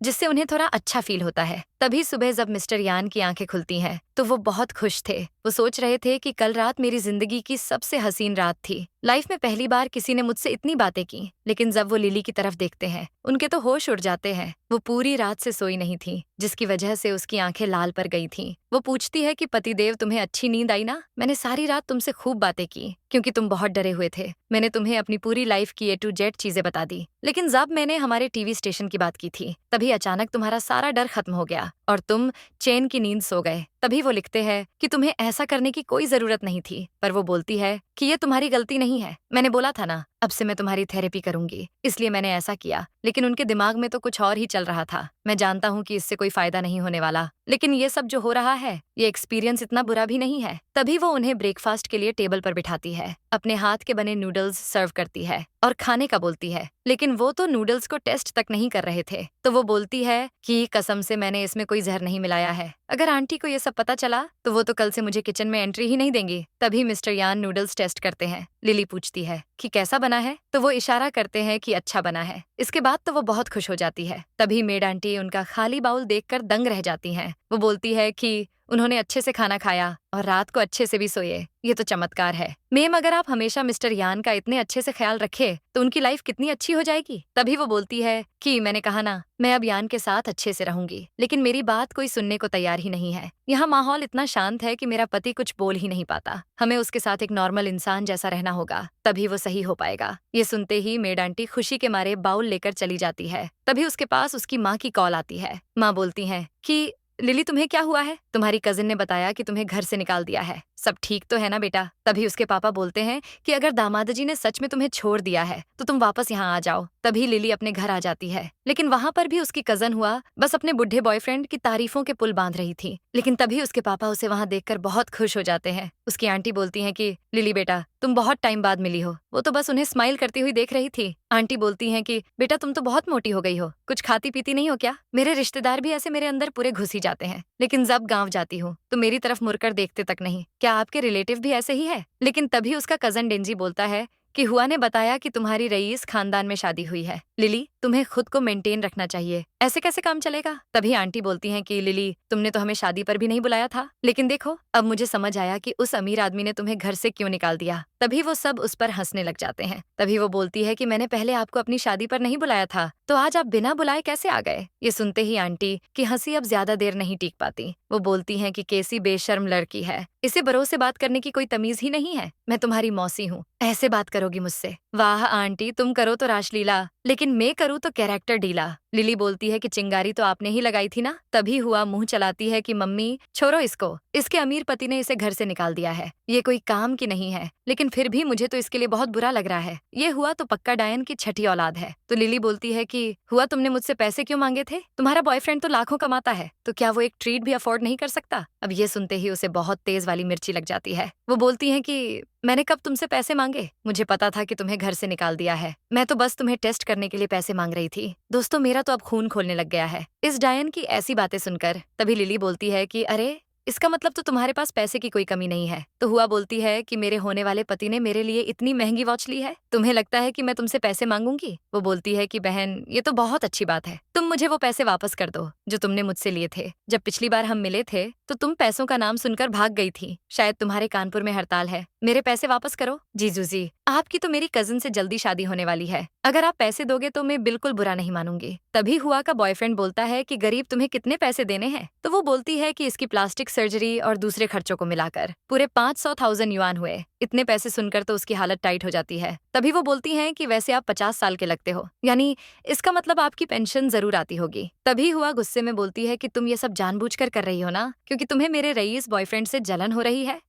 जिससे उन्हें थोड़ा अच्छा फील होता है। तभी सुबह जब मिस्टर यान की आंखें खुलती हैं तो वो बहुत खुश थे। वो सोच रहे थे कि कल रात मेरी जिंदगी की सबसे हसीन रात थी। लाइफ में पहली बार किसी ने मुझसे इतनी बातें की। लेकिन जब वो लिली की तरफ देखते हैं, उनके तो होश उड़ जाते हैं। वो पूरी रात से सोई नहीं थी, जिसकी वजह से उसकी आंखें लाल पड़ गई थीं। वो पूछती है कि पतिदेव, तुम्हें अच्छी नींद आई ना? मैंने सारी रात तुमसे खूब बातें की, क्योंकि तुम बहुत डरे हुए थे। मैंने तुम्हें अपनी पूरी लाइफ की A to Z चीजें बता दी। लेकिन जब मैंने हमारे टीवी स्टेशन की बात की थी, तभी अचानक तुम्हारा सारा डर खत्म हो गया और तुम चैन की नींद सो गए। तभी वो लिखते हैं कि तुम्हें ऐसा करने की कोई जरूरत नहीं थी, पर वो बोलती है कि ये तुम्हारी गलती नहीं है। मैंने बोला था ना, अब से मैं तुम्हारी थेरेपी करूंगी, इसलिए मैंने ऐसा किया। लेकिन उनके दिमाग में तो कुछ और ही चल रहा था। मैं जानता हूँ कि इससे कोई फायदा नहीं होने वाला, लेकिन ये सब जो हो रहा है, ये एक्सपीरियंस इतना बुरा भी नहीं है। तभी वो उन्हें ब्रेकफास्ट के लिए टेबल पर बिठाती है, अपने हाथ के बने नूडल्स सर्व करती है और खाने का बोलती है। लेकिन वो तो नूडल्स को टेस्ट तक नहीं कर रहे थे। तो वो बोलती है कि कसम से मैंने इसमें कोई जहर नहीं मिलाया है। अगर आंटी को ये सब पता चला तो वो तो कल से मुझे किचन में एंट्री ही नहीं देंगी। तभी मिस्टर यान नूडल्स टेस्ट करते हैं। लिली पूछती है कि कैसा बना है, तो वो इशारा करते हैं कि अच्छा बना है। इसके बाद तो वो बहुत खुश हो जाती है। तभी मेड आंटी उनका खाली बाउल देखकर दंग रह जाती हैं। वो बोलती है कि उन्होंने अच्छे से खाना खाया और रात को अच्छे से भी सोए। ये तो चमत्कार है। मैम, अगर आप हमेशा मिस्टर यान का इतने अच्छे से ख्याल रखे तो उनकी लाइफ कितनी अच्छी हो जाएगी। तभी वो बोलती है कि मैंने कहा ना, मैं अब यान के साथ अच्छे से रहूंगी, लेकिन मेरी बात कोई सुनने को तैयार ही नहीं है। यहाँ माहौल इतना शांत है कि मेरा पति कुछ बोल ही नहीं पाता। हमें उसके साथ एक नॉर्मल इंसान जैसा रहना होगा, तभी वो सही हो पाएगा। ये सुनते ही मेड आंटी खुशी के मारे बाउल लेकर चली जाती है। तभी उसके पास उसकी माँ की कॉल आती है। माँ बोलती है कि लिली, तुम्हें क्या हुआ है? तुम्हारी कजिन ने बताया कि तुम्हें घर से निकाल दिया है। सब ठीक तो है ना बेटा? तभी उसके पापा बोलते हैं कि अगर दामाद जी ने सच में तुम्हें छोड़ दिया है तो तुम वापस यहाँ आ जाओ। तभी लिली अपने घर आ जाती है, लेकिन वहां पर भी उसकी कजन हुआ बस अपने बुढ़े बॉयफ्रेंड की तारीफों के पुल बांध रही थी। लेकिन तभी उसके पापा उसे वहां देखकर बहुत खुश हो जाते हैं। उसकी आंटी बोलती हैं कि लिली बेटा, तुम बहुत टाइम बाद मिली हो। वो तो बस उन्हें स्माइल करती हुई देख रही थी। आंटी बोलती हैं कि बेटा, तुम तो बहुत मोटी हो गई हो, कुछ खाती पीती नहीं हो क्या? मेरे रिश्तेदार भी ऐसे मेरे अंदर पूरे घुस ही जाते हैं, लेकिन जब गांव जाती हूँ तो मेरी तरफ मुड़कर देखते तक नहीं। क्या आपके रिलेटिव भी ऐसे ही है? लेकिन तभी उसका कजन डेंजी बोलता है कि हुआ ने बताया कि तुम्हारी रईस खानदान में शादी हुई है। लिली, तुम्हें खुद को मेंटेन रखना चाहिए, ऐसे कैसे काम चलेगा? तभी आंटी बोलती हैं कि लिली, तुमने तो हमें शादी पर भी नहीं बुलाया था, लेकिन देखो अब मुझे समझ आया कि उस अमीर आदमी ने तुम्हें घर से क्यों निकाल दिया। तभी वो सब उस पर हंसने लग जाते हैं। तभी वो बोलती है कि मैंने पहले आपको अपनी शादी पर नहीं बुलाया था, तो आज आप बिना बुलाए कैसे आ गए? ये सुनते ही आंटी की हंसी अब ज्यादा देर नहीं टीक पाती। वो बोलती हैं कि कैसी बेशर्म लड़की है, इसे बड़ों से बात करने की कोई तमीज ही नहीं है। मैं तुम्हारी मौसी हूँ, ऐसे बात करोगी मुझसे? वाह आंटी, तुम करो तो रासलीला, लेकिन मैं करूँ तो कैरेक्टर डीला। लिली बोलती है कि चिंगारी तो आपने ही लगाई थी ना? तभी हुआ मुंह चलाती है कि मम्मी छोड़ो इसको, इसके अमीर पति ने इसे घर से निकाल दिया है, ये कोई काम की नहीं है, लेकिन फिर भी मुझे तो इसके लिए बहुत बुरा लग रहा है। ये हुआ तो पक्का डायन की छठी औलाद है। तो लिली बोलती है कि हुआ, तुमने मुझसे पैसे क्यों मांगे थे? तुम्हारा बॉयफ्रेंड तो लाखों कमाता है, तो क्या वो एक ट्रीट भी अफोर्ड नहीं कर सकता? अब ये सुनते ही उसे बहुत तेज वाली मिर्ची लग जाती है। वो बोलती है कि मैंने कब तुमसे पैसे मांगे? मुझे पता था कि तुम्हें घर से निकाल दिया है, मैं तो बस तुम्हें टेस्ट करने के लिए पैसे मांग रही थी। दोस्तों, मेरा तो अब खून खोलने लग गया है इस डायन की ऐसी बातें सुनकर। तभी लिली बोलती है कि अरे, इसका मतलब तो तुम्हारे पास पैसे की कोई कमी नहीं है। तो हुआ बोलती है कि मेरे होने वाले पति ने मेरे लिए इतनी महंगी वॉच ली है, तुम्हें लगता है कि मैं तुमसे पैसे मांगूंगी? वो बोलती है कि बहन, ये तो बहुत अच्छी बात है, तुम मुझे वो पैसे वापस कर दो जो तुमने मुझसे लिए थे। जब पिछली बार हम मिले थे तो तुम पैसों का नाम सुनकर भाग गई थी, शायद तुम्हारे कानपुर में हड़ताल है। मेरे पैसे वापस करो। जीजू जी, आपकी तो मेरी कजिन से जल्दी शादी होने वाली है, अगर आप पैसे दोगे तो मैं बिल्कुल बुरा नहीं मानूंगी। तभी हुआ का बॉयफ्रेंड बोलता है कि गरीब, तुम्हें कितने पैसे देने हैं? तो वो बोलती है कि इसकी प्लास्टिक सर्जरी और दूसरे खर्चों को मिलाकर पूरे 500,000 युआन हुए। इतने पैसे सुनकर तो उसकी हालत टाइट हो जाती है। तभी वो बोलती हैं कि वैसे आप 50 साल के लगते हो, यानी इसका मतलब आपकी पेंशन जरूर आती होगी। तभी हुआ गुस्से में बोलती है कि तुम ये सब जानबूझकर कर रही हो ना, क्योंकि तुम्हें मेरे रईस बॉयफ्रेंड से जलन हो रही है।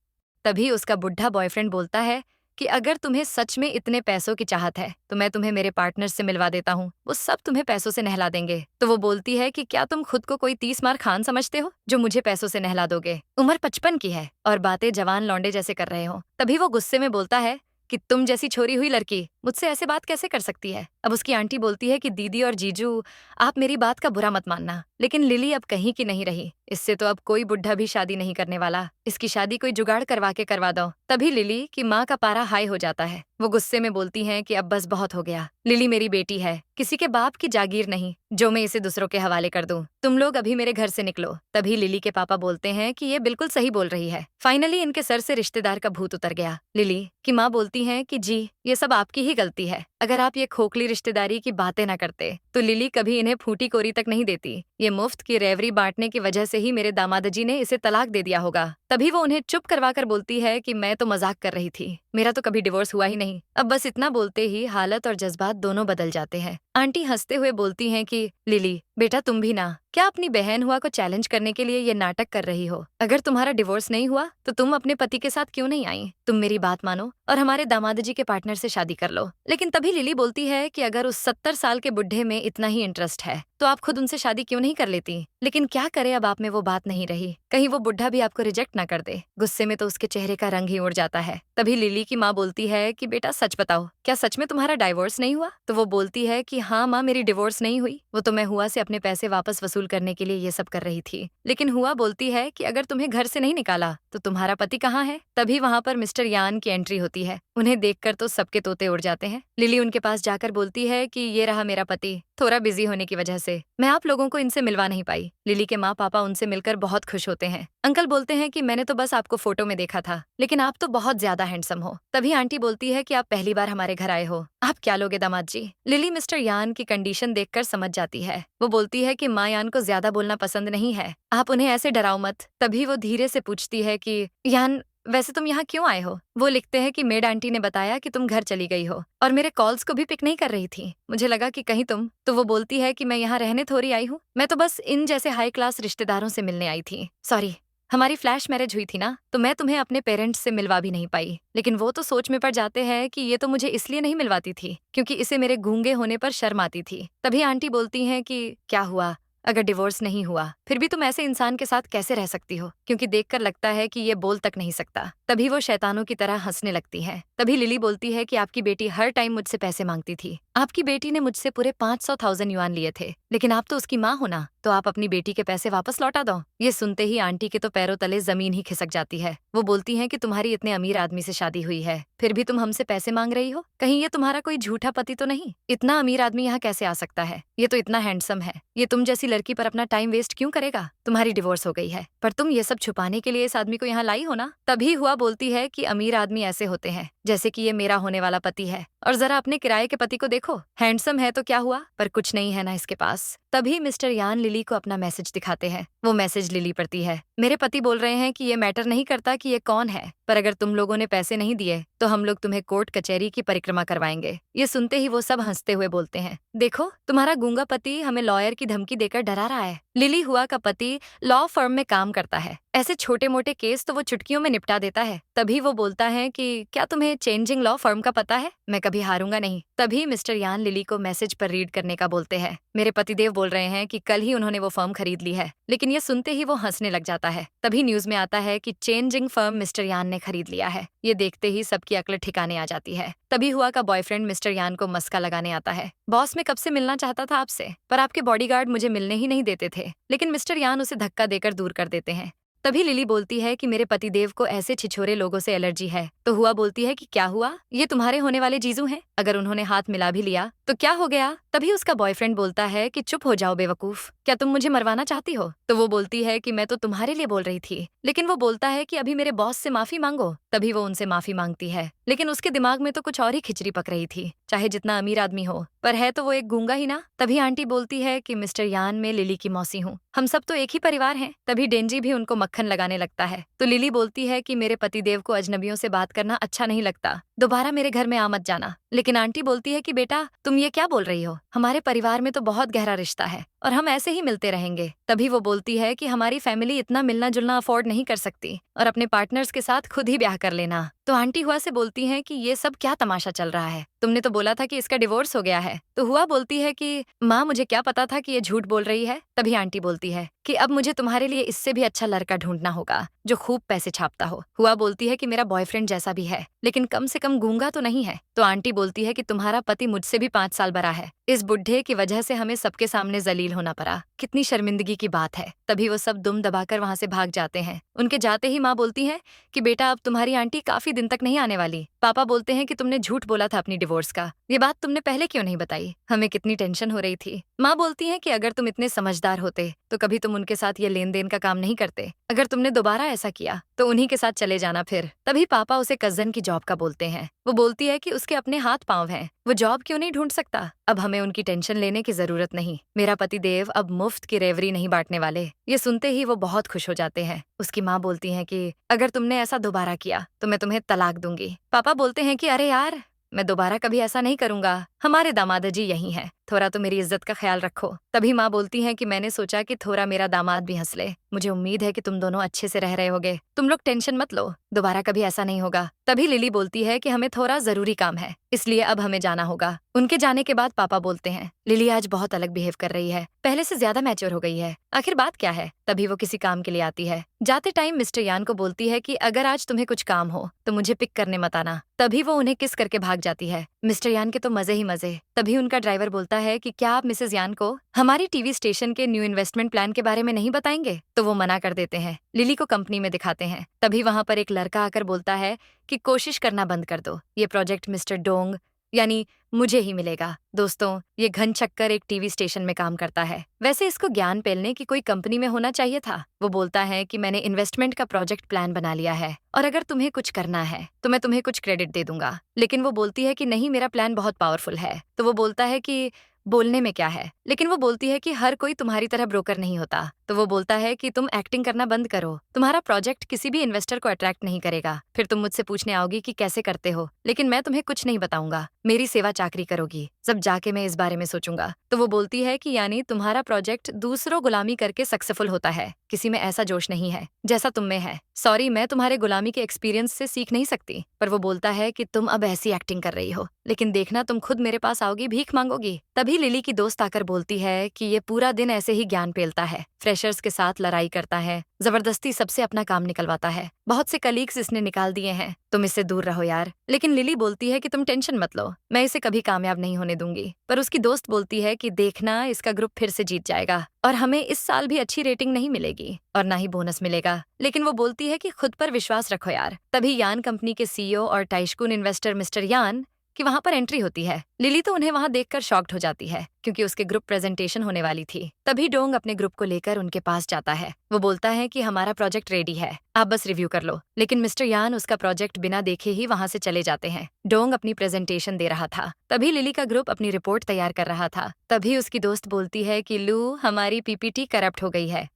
तभी उसका बुढ़ा बॉयफ्रेंड बोलता है कि अगर तुम्हें सच में इतने पैसों की चाहत है तो मैं तुम्हें मेरे पार्टनर से मिलवा देता हूँ, वो सब तुम्हें पैसों से नहला देंगे। तो वो बोलती है कि क्या तुम खुद को कोई 30 मार खान समझते हो जो मुझे पैसों से नहला दोगे? उम्र 55 की है और बातें जवान लौंडे जैसे कर रहे हो। तभी वो गुस्से में बोलता है कि तुम जैसी छोरी हुई लड़की मुझसे ऐसे बात कैसे कर सकती है? अब उसकी आंटी बोलती है कि दीदी और जीजू, आप मेरी बात का बुरा मत मानना, लेकिन लिली अब कहीं की नहीं रही, इससे तो अब कोई बुढ़ा भी शादी नहीं करने वाला, इसकी शादी कोई जुगाड़ करवा के करवा दो। तभी लिली की माँ का पारा हाई हो जाता है। वो गुस्से में बोलती हैं कि अब बस बहुत हो गया, लिली मेरी बेटी है, किसी के बाप की जागीर नहीं जो मैं इसे दूसरों के हवाले कर दूं। तुम लोग अभी मेरे घर से निकलो। तभी लिली के पापा बोलते हैं कि ये बिल्कुल सही बोल रही है। फाइनली इनके सर से रिश्तेदार का भूत उतर गया। लिली की माँ बोलती हैं कि जी, ये सब आपकी ही गलती है, अगर आप ये खोखली रिश्तेदारी की बातें ना करते तो लिली कभी इन्हें फूटी कोरी तक नहीं देती। ये मुफ्त की रेवरी बांटने की वजह से ही मेरे दामाद जी ने इसे तलाक दे दिया होगा। तभी वो उन्हें चुप करवा कर बोलती है कि मैं तो मजाक कर रही थी, मेरा तो कभी डिवोर्स हुआ ही नहीं। अब बस इतना बोलते ही हालत और जज्बात दोनों बदल जाते हैं। आंटी हंसते हुए बोलती हैं कि लिली बेटा, तुम भी ना, क्या अपनी बहन हुआ को चैलेंज करने के लिए ये नाटक कर रही हो? अगर तुम्हारा डिवोर्स नहीं हुआ तो तुम अपने पति के साथ क्यों नहीं आई? तुम मेरी बात मानो और हमारे दामाद जी के पार्टनर से शादी कर लो। लेकिन तभी लिली बोलती है कि अगर उस 70 साल के बुढ़े में इतना ही इंटरेस्ट है तो आप खुद उनसे शादी क्यों नहीं कर लेती? लेकिन क्या करे, अब आप में वो बात नहीं रही, कहीं वो बुढ़ा भी आपको रिजेक्ट ना कर दे। गुस्से में तो उसके चेहरे का रंग ही उड़ जाता है। तभी लिली की माँ बोलती है कि बेटा सच बताओ, क्या सच में तुम्हारा डाइवोर्स नहीं हुआ? तो वो बोलती है कि हाँ माँ, मेरी डिवोर्स नहीं हुई, वो तो मैं हुआ से अपने पैसे वापस वसूल करने के लिए ये सब कर रही थी। लेकिन हुआ बोलती है कि अगर तुम्हें घर से नहीं निकाला तो तुम्हारा पति कहाँ है? तभी वहाँ पर मिस्टर यान की एंट्री होती है। उन्हें देखकर तो सबके तोते उड़ जाते हैं। लिली उनके पास जाकर बोलती है कि ये रहा मेरा पति, थोड़ा बिजी होने की वजह से मैं आप लोगों को इनसे मिलवा नहीं पाई। लिली के माँ पापा उनसे मिलकर बहुत खुश होते हैं। अंकल बोलते हैं कि मैंने तो बस आपको फोटो में देखा था, लेकिन आप तो बहुत ज्यादा हैंडसम हो। तभी आंटी बोलती है कि आप पहली बार हमारे घर आए हो, आप क्या लोगे दामाद जी? लिली मिस्टर यान की कंडीशन देखकर समझ जाती है। वो बोलती है कि माँ यान को ज्यादा बोलना पसंद नहीं है, आप उन्हें ऐसे डराओ मत। तभी वो धीरे से पूछती है कि यान, वैसे तुम यहाँ क्यों आए हो? वो लिखते हैं कि मेड आंटी ने बताया कि तुम घर चली गई हो और मेरे कॉल्स को भी पिक नहीं कर रही थी, मुझे लगा कि कहीं तुम। तो वो बोलती है कि मैं यहाँ रहने थोड़ी आई हूँ, मैं तो बस इन जैसे हाई क्लास रिश्तेदारों से मिलने आई थी। सॉरी, हमारी फ्लैश मैरिज हुई थी ना, तो मैं तुम्हें अपने पेरेंट्स से मिलवा भी नहीं पाई, लेकिन वो तो सोच में पड़ जाते हैं कि ये तो मुझे इसलिए नहीं मिलवाती थी क्योंकि इसे मेरे गूंगे होने पर शर्म आती थी। तभी आंटी बोलती हैं कि क्या हुआ, अगर डिवोर्स नहीं हुआ फिर भी तुम ऐसे इंसान के साथ कैसे रह सकती हो, क्योंकि देखकर लगता है कि ये बोल तक नहीं सकता। तभी वो शैतानों की तरह हंसने लगती है। तभी लिली बोलती है कि आपकी बेटी हर टाइम मुझसे पैसे मांगती थी। आपकी बेटी ने मुझसे पूरे 500,000 युआन लिए थे, लेकिन आप तो उसकी माँ हो ना, तो आप अपनी बेटी के पैसे वापस लौटा दो। ये सुनते ही आंटी के तो पैरों तले जमीन ही खिसक जाती है। वो बोलती है कि तुम्हारी इतने अमीर आदमी से शादी हुई है, फिर भी तुम हमसे पैसे मांग रही हो। कहीं ये तुम्हारा कोई झूठा पति तो नहीं? इतना अमीर आदमी यहाँ कैसे आ सकता है? ये तो इतना हैंडसम है, ये तुम जैसी लड़की पर अपना टाइम वेस्ट क्यों करेगा? तुम्हारी डिवोर्स हो गई है, पर तुम ये सब छुपाने के लिए इस आदमी को यहाँ लाई हो ना। तभी हुआ बोलती है कि अमीर आदमी ऐसे होते हैं जैसे कि ये मेरा होने वाला पति है, और जरा अपने किराए के पति को देखो, हैंडसम है तो क्या हुआ, पर कुछ नहीं है ना इसके पास। तभी मिस्टर यान लिली को अपना मैसेज दिखाते हैं। वो मैसेज लिली पढ़ती है। मेरे पति बोल रहे हैं कि ये मैटर नहीं करता कि ये कौन है, पर अगर तुम लोगों ने पैसे नहीं दिए तो हम लोग तुम्हें कोर्ट कचहरी की परिक्रमा करवाएंगे। ये सुनते ही वो सब हंसते हुए बोलते हैं, देखो तुम्हारा गूंगा पति हमें लॉयर की धमकी देकर डरा रहा है। लिली हुआ का पति लॉ फर्म में काम करता है, ऐसे छोटे मोटे केस तो वो चुटकियों में निपटा देता है। तभी वो बोलता है कि क्या तुम्हें चेंजिंग लॉ फर्म का पता है? मैं कभी हारूंगा नहीं। तभी मिस्टर यान लिली को मैसेज पर रीड करने का बोलते हैं। मेरे पतिदेव बोल रहे हैं कि कल ही उन्होंने वो फर्म खरीद ली है, लेकिन ये सुनते ही वो हंसने लग जाता है। तभी न्यूज में आता है कि चेंजिंग फर्म मिस्टर यान ने खरीद लिया है। ये देखते ही सबकी अक्ल ठिकाने आ जाती है। तभी हुआ का बॉयफ्रेंड मिस्टर यान को मस्का लगाने आता है। बॉस, मैं कब से मिलना चाहता था आपसे, पर आपके बॉडीगार्ड मुझे मिलने ही नहीं देते थे। लेकिन मिस्टर यान उसे धक्का देकर दूर कर देते हैं। तभी लिली बोलती है कि मेरे पतिदेव को ऐसे छिछोरे लोगों से एलर्जी है। तो हुआ बोलती है कि क्या हुआ, ये तुम्हारे होने वाले जीजू हैं, अगर उन्होंने हाथ मिला भी लिया तो क्या हो गया? तभी उसका बॉयफ्रेंड बोलता है कि चुप हो जाओ बेवकूफ, क्या तुम मुझे मरवाना चाहती हो? तो वो बोलती है कि मैं तो तुम्हारे लिए बोल रही थी, लेकिन वो बोलता है कि अभी मेरे बॉस से माफी मांगो। तभी वो उनसे माफी मांगती है, लेकिन उसके दिमाग में तो कुछ और ही खिचड़ी पक रही थी, चाहे जितना अमीर आदमी हो, पर है तो वो एक गूंगा ही ना। तभी आंटी बोलती है कि मिस्टर यान, मैं लिली की मौसी हूँ, हम सब तो एक ही परिवार हैं। तभी डेंजी भी उनको मक्खन लगाने लगता है। तो लिली बोलती है कि मेरे पतिदेव को अजनबियों से बात करना अच्छा नहीं लगता, दोबारा मेरे घर में आ मत जाना। लेकिन आंटी बोलती है कि बेटा तुम ये क्या बोल रही हो, हमारे परिवार में तो बहुत गहरा रिश्ता है और हम ऐसे ही मिलते रहेंगे। तभी वो बोलती है कि हमारी फैमिली इतना मिलना जुलना अफोर्ड नहीं कर सकती और अपने पार्टनर्स के साथ खुद ही ब्याह कर लेना। तो आंटी हुआ से बोलती हैं कि ये सब क्या तमाशा चल रहा है, तुमने तो बोला था कि इसका डिवोर्स हो गया है। तो हुआ बोलती है कि माँ, मुझे क्या पता था कि ये झूठ बोल रही है। तभी आंटी बोलती है कि अब मुझे तुम्हारे लिए इससे भी अच्छा लड़का ढूंढना होगा जो खूब पैसे छापता हो। हुआ बोलती है कि मेरा बॉयफ्रेंड जैसा भी है, लेकिन कम से कम गूंगा तो नहीं है। तो आंटी बोलती है कि तुम्हारा पति मुझसे भी 5 साल बड़ा है, इस बुढ़े की वजह से हमें सबके सामने जलील होना पड़ा, कितनी शर्मिंदगी की बात है। तभी वो सब दुम दबाकर वहां से भाग जाते हैं। उनके जाते ही माँ बोलती है कि बेटा अब तुम्हारी आंटी काफी दिन तक नहीं आने वाली। पापा बोलते हैं कि तुमने झूठ बोला था अपनी डिवोर्स का, ये बात तुमने पहले क्यों नहीं बताई, हमें कितनी टेंशन हो रही थी। माँ बोलती है कि अगर तुम इतने समझदार होते तो कभी तुम उनके साथ ये लेन देन का काम नहीं करते, अगर तुमने दोबारा ऐसा किया तो उन्हीं के साथ चले जाना फिर। तभी पापा उसे कजन की जॉब का बोलते हैं। वो बोलती है कि उसके अपने हाथ पांव हैं, वो जॉब क्यों नहीं ढूंढ सकता। अब हमें उनकी टेंशन लेने की जरूरत नहीं, मेरा पति देव अब मुफ्त की रेवरी नहीं बांटने वाले। ये सुनते ही वो बहुत खुश हो जाते हैं। उसकी माँ बोलती है कि अगर तुमने ऐसा दोबारा किया तो मैं तुम्हें तलाक दूंगी। पापा बोलते हैं कि अरे यार, मैं दोबारा कभी ऐसा नहीं करूंगा, हमारे दामाद जी यही हैं, थोड़ा तो मेरी इज्जत का ख्याल रखो। तभी माँ बोलती है कि मैंने सोचा कि थोड़ा मेरा दामाद भी हंस ले, मुझे उम्मीद है कि तुम दोनों अच्छे से रह रहे होगे, तुम लोग टेंशन मत लो, दोबारा कभी ऐसा नहीं होगा। तभी लिली बोलती है कि हमें थोड़ा जरूरी काम है, इसलिए अब हमें जाना होगा। उनके जाने के बाद पापा बोलते हैं लिली आज बहुत अलग बिहेव कर रही है, पहले से ज्यादा मैच्योर हो गई है, आखिर बात क्या है। तभी वो किसी काम के लिए आती है। जाते टाइम मिस्टर यान को बोलती है कि अगर आज तुम्हें कुछ काम हो तो मुझे पिक करने मत आना। तभी वो उन्हें किस करके भाग जाती है। मिस्टर यान के तो मजे ही मजे। तभी उनका ड्राइवर बोलता है कि क्या आप मिसेस यान को हमारी टीवी स्टेशन के न्यू इन्वेस्टमेंट प्लान के बारे में नहीं बताएंगे। तो वो मना कर देते हैं। लिली को कंपनी में दिखाते हैं। तभी वहां पर एक लड़का आकर बोलता है कि कोशिश करना बंद कर दो, ये प्रोजेक्ट मिस्टर डोंग यानी मुझे ही मिलेगा। दोस्तों, ये घन चक्कर एक टीवी स्टेशन में काम करता है, वैसे इसको ज्ञान पेलने की कोई कंपनी में होना चाहिए था। वो बोलता है कि मैंने इन्वेस्टमेंट का प्रोजेक्ट प्लान बना लिया है और अगर तुम्हें कुछ करना है तो मैं तुम्हें कुछ क्रेडिट दे दूंगा। लेकिन वो बोलती है कि नहीं, मेरा प्लान बहुत पावरफुल है। तो वो बोलता है कि बोलने में क्या है, लेकिन वो बोलती है कि हर कोई तुम्हारी तरह ब्रोकर नहीं होता। तो वो बोलता है कि तुम एक्टिंग करना बंद करो, तुम्हारा प्रोजेक्ट किसी भी इन्वेस्टर को अट्रैक्ट नहीं करेगा, फिर तुम मुझसे पूछने आओगी कि कैसे करते हो, लेकिन मैं तुम्हें कुछ नहीं बताऊंगा, मेरी सेवा चाकरी करोगी, जब जाके मैं इस बारे में सोचूंगा। तो वो बोलती है कि यानी तुम्हारा प्रोजेक्ट दूसरों गुलामी करके सक्सेसफुल होता है, किसी में ऐसा जोश नहीं है जैसा तुम में है। सॉरी, मैं तुम्हारे गुलामी के एक्सपीरियंस से सीख नहीं सकती। पर वो बोलता है कि तुम अब ऐसी एक्टिंग कर रही हो, लेकिन देखना तुम खुद मेरे पास आओगी, भीख मांगोगी। तभी लिली की दोस्त आकर बोलती है कि ये पूरा दिन ऐसे ही ज्ञान पेलता है, फ्रेशर्स के साथ लड़ाई करता है, जबरदस्ती सबसे अपना काम निकलवाता है, बहुत से कलीग्स इसने निकाल दिए हैं, तुम इससे दूर रहो यार। लेकिन लिली बोलती है कि तुम टेंशन मत लो, मैं इसे कभी कामयाब नहीं होने दूंगी। पर उसकी दोस्त बोलती है कि देखना, इसका ग्रुप फिर से जीत जाएगा और हमें इस साल भी अच्छी रेटिंग नहीं मिलेगी और ना ही बोनस मिलेगा। लेकिन वो बोलती है कि खुद पर विश्वास रखो यार। तभी यान कंपनी के सीईओ और टाइशकून इन्वेस्टर मिस्टर यान कि वहां पर एंट्री होती है। लिली तो उन्हें वहां देखकर शॉक्ड हो जाती है क्योंकि उसके ग्रुप प्रेजेंटेशन होने वाली थी। तभी डोंग अपने ग्रुप को लेकर उनके पास जाता है। वो बोलता है कि हमारा प्रोजेक्ट रेडी है, आप बस रिव्यू कर लो। लेकिन मिस्टर यान उसका प्रोजेक्ट बिना देखे ही वहां से चले जाते हैं। डोंग अपनी प्रेजेंटेशन दे रहा था, तभी लिली का ग्रुप अपनी रिपोर्ट तैयार कर रहा था। तभी उसकी दोस्त बोलती है कि लू, हमारी पीपीटी करप्ट हो गई है।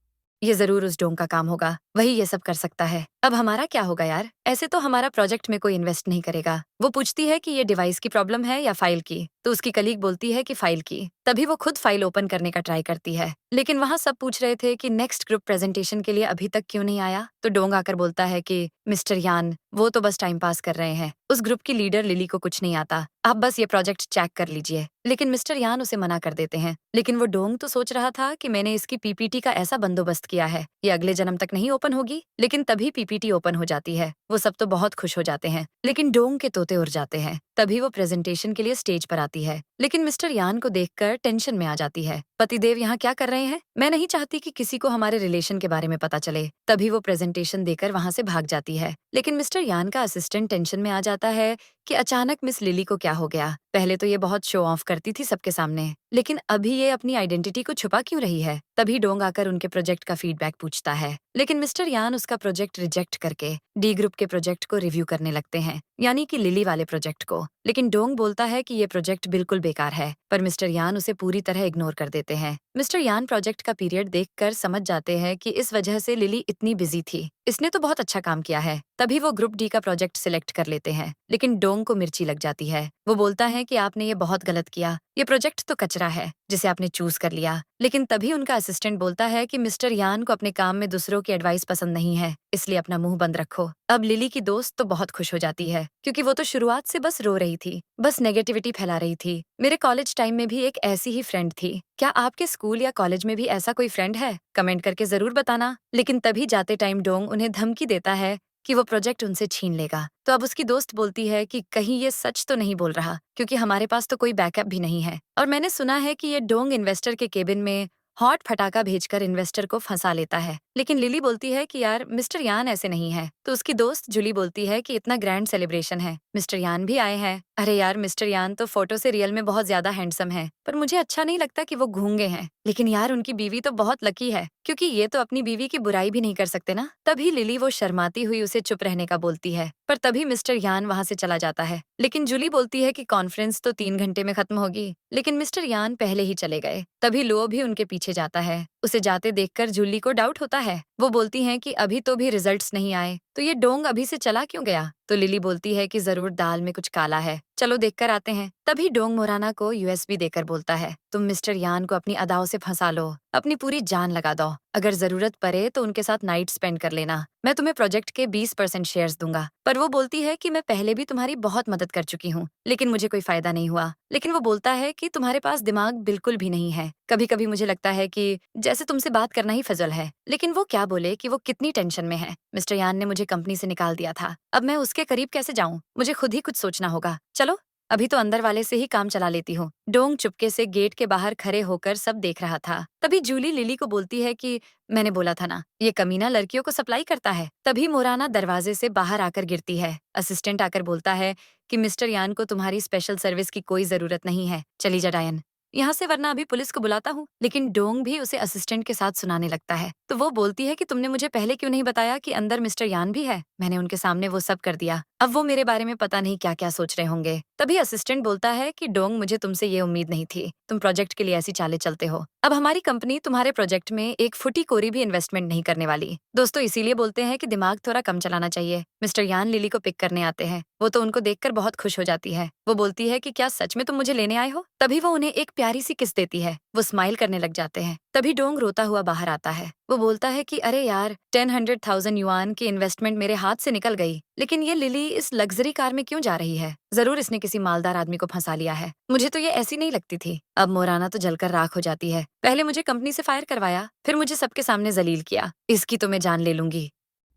ये जरूर उस डोंग का काम होगा, वही ये सब कर सकता है। अब हमारा क्या होगा यार? ऐसे तो हमारा प्रोजेक्ट में कोई इन्वेस्ट नहीं करेगा। वो पूछती है कि ये डिवाइस की प्रॉब्लम है या फाइल की, तो उसकी कलीग बोलती है कि फाइल की। तभी वो खुद फाइल ओपन करने का ट्राई करती है, लेकिन वहाँ सब पूछ रहे थे कि नेक्स्ट ग्रुप प्रेजेंटेशन के लिए अभी तक क्यों नहीं आया। तो डोंग आकर बोलता है कि मिस्टर यान, वो तो बस टाइम पास कर रहे हैं, उस ग्रुप की लीडर लिली को कुछ नहीं आता, आप बस ये प्रोजेक्ट चेक कर लीजिए। लेकिन मिस्टर यान उसे मना कर देते हैं। लेकिन वो डोंग तो सोच रहा था कि मैंने इसकी पीपीटी का ऐसा बंदोबस्त किया है, ये अगले जन्म तक नहीं ओपन होगी। लेकिन तभी पीपीटी ओपन हो जाती है। वो सब तो बहुत खुश हो जाते हैं, लेकिन डोंग के तोते उड़ जाते हैं। तभी वो प्रेजेंटेशन के लिए स्टेज पर आती है, लेकिन मिस्टर यान को देखकर टेंशन में आ जाती है। पतिदेव यहाँ क्या कर रहे हैं? मैं नहीं चाहती कि किसी को हमारे रिलेशन के बारे में पता चले। तभी वो प्रेजेंटेशन देकर वहाँ से भाग जाती है। लेकिन मिस्टर यान का असिस्टेंट टेंशन में आ जाता है कि अचानक मिस लिली को क्या हो गया। पहले तो ये बहुत शो ऑफ करती थी सबके सामने, लेकिन अभी ये अपनी आइडेंटिटी को छुपा क्यों रही है? तभी डोंग आकर उनके प्रोजेक्ट का फीडबैक पूछता है, लेकिन मिस्टर यान उसका प्रोजेक्ट रिजेक्ट करके डी ग्रुप के प्रोजेक्ट को रिव्यू करने लगते हैं, यानी कि लिली वाले प्रोजेक्ट को। लेकिन डोंग बोलता है कि ये प्रोजेक्ट बिल्कुल बेकार है, पर मिस्टर यान उसे पूरी तरह इग्नोर कर देते हैं। मिस्टर यान प्रोजेक्ट का पीरियड देखकर समझ जाते हैं कि इस वजह से लिली इतनी बिजी थी, इसने तो बहुत अच्छा काम किया है। तभी वो ग्रुप डी का प्रोजेक्ट सिलेक्ट कर लेते हैं, लेकिन डोंग को मिर्ची लग जाती है। वो बोलता है कि आपने ये बहुत गलत किया, ये प्रोजेक्ट तो कचरा है जिसे आपने चूज कर लिया। लेकिन तभी उनका असिस्टेंट बोलता है कि मिस्टर यान को अपने काम में दूसरों की एडवाइस पसंद नहीं है, इसलिए अपना मुंह बंद रखो। अब लिली की दोस्त तो बहुत खुश हो जाती है क्योंकि वो तो शुरुआत से बस रो रही थी, बस नेगेटिविटी फैला रही थी। मेरे कॉलेज टाइम में भी एक ऐसी ही फ्रेंड थी, क्या आपके स्कूल या कॉलेज में भी ऐसा कोई फ्रेंड है? कमेंट करके जरूर बताना। लेकिन तभी जाते टाइम डोंग उन्हें धमकी देता है कि वो प्रोजेक्ट उनसे छीन लेगा। तो अब उसकी दोस्त बोलती है कि कहीं ये सच तो नहीं बोल रहा, क्योंकि हमारे पास तो कोई बैकअप भी नहीं है और मैंने सुना है कि ये डोंग इन्वेस्टर के केबिन में हॉट फटाका भेजकर इन्वेस्टर को फंसा लेता है। लेकिन लिली बोलती है कि यार मिस्टर यान ऐसे नहीं है। तो उसकी दोस्त जूली बोलती है कि इतना ग्रैंड सेलिब्रेशन है, मिस्टर यान भी आए हैं। अरे यार, मिस्टर यान तो फोटो से रियल में बहुत ज्यादा हैंडसम है, पर मुझे अच्छा नहीं लगता कि वो गूंगे हैं। लेकिन यार उनकी बीवी तो बहुत लकी है, क्योंकि ये तो अपनी बीवी की बुराई भी नहीं कर सकते ना। तभी लिली वो शर्माती हुई उसे चुप रहने का बोलती है, पर तभी मिस्टर यान वहाँ से चला जाता है। लेकिन जूली बोलती है कि कॉन्फ्रेंस तो 3 घंटे में खत्म होगी, लेकिन मिस्टर यान पहले ही चले गए। तभी लो भी उनके पीछे जाता है। उसे जाते देखकर जूली को डाउट होता है। वो बोलती हैं कि अभी तो भी रिजल्ट्स नहीं आए, तो ये डोंग अभी से चला क्यों गया? तो लिली बोलती है कि जरूर दाल में कुछ काला है, चलो देखकर आते हैं। तभी डोंग मोराना को यूएसबी देकर बोलता है, तुम मिस्टर यान को अपनी अदाओं से फंसा लो, अपनी पूरी जान लगा दो, अगर जरूरत पड़े तो उनके साथ नाइट स्पेंड कर लेना, मैं तुम्हें प्रोजेक्ट के 20% शेयर्स दूंगा। पर वो बोलती है कि मैं पहले भी तुम्हारी बहुत मदद कर चुकी हूँ, लेकिन मुझे कोई फायदा नहीं हुआ। लेकिन वो बोलता है कि तुम्हारे पास दिमाग बिल्कुल भी नहीं है, कभी कभी मुझे लगता है कि जैसे तुमसे बात करना ही फजल है। लेकिन वो क्या बोले कि वो कितनी टेंशन में है। मिस्टर यान ने मुझे कंपनी से निकाल दिया था, अब मैं उसके करीब कैसे जाऊं? मुझे खुद ही कुछ सोचना होगा। चलो अभी तो अंदर वाले से ही काम चला लेती हूँ। डोंग चुपके से गेट के बाहर खड़े होकर सब देख रहा था। तभी जूली लिली को बोलती है कि मैंने बोला था ना, ये कमीना लड़कियों को सप्लाई करता है। तभी मोराना दरवाजे से बाहर आकर गिरती है। असिस्टेंट आकर बोलता है कि मिस्टर यान को तुम्हारी स्पेशल सर्विस की कोई जरूरत नहीं है, चली जा डायन यहाँ से, वरना अभी पुलिस को बुलाता हूँ। लेकिन डोंग भी उसे असिस्टेंट के साथ सुनाने लगता है। तो वो बोलती है कि तुमने मुझे पहले क्यों नहीं बताया कि अंदर मिस्टर यान भी है? मैंने उनके सामने वो सब कर दिया, अब वो मेरे बारे में पता नहीं क्या क्या सोच रहे होंगे। तभी असिस्टेंट बोलता है कि डोंग, मुझे तुमसे ये उम्मीद नहीं थी, तुम प्रोजेक्ट के लिए ऐसी चालें चलते हो। अब हमारी कंपनी तुम्हारे प्रोजेक्ट में एक फुटी कोरी भी इन्वेस्टमेंट नहीं करने वाली। दोस्तों इसीलिए बोलते हैं कि दिमाग थोड़ा कम चलाना चाहिए। मिस्टर यान लिली को पिक करने आते हैं। वो तो उनको देखकर बहुत खुश हो जाती है। वो बोलती है कि क्या सच में तुम मुझे लेने आए हो? तभी वो उन्हें एक प्यारी सी किस देती है। वो स्माइल करने लग जाते हैं। तभी डोंग रोता हुआ बाहर आता है। वो बोलता है कि अरे यार, 100,000 युआन की इन्वेस्टमेंट मेरे हाथ से निकल गई। लेकिन ये लिली इस लग्जरी कार में क्यों जा रही है? जरूर इसने किसी मालदार आदमी को फंसा लिया है। मुझे तो ये ऐसी नहीं लगती थी। अब मोराना तो जलकर राख हो जाती है। पहले मुझे कंपनी से फायर करवाया, फिर मुझे सबके सामने जलील किया। इसकी तो मैं जान ले लूंगी।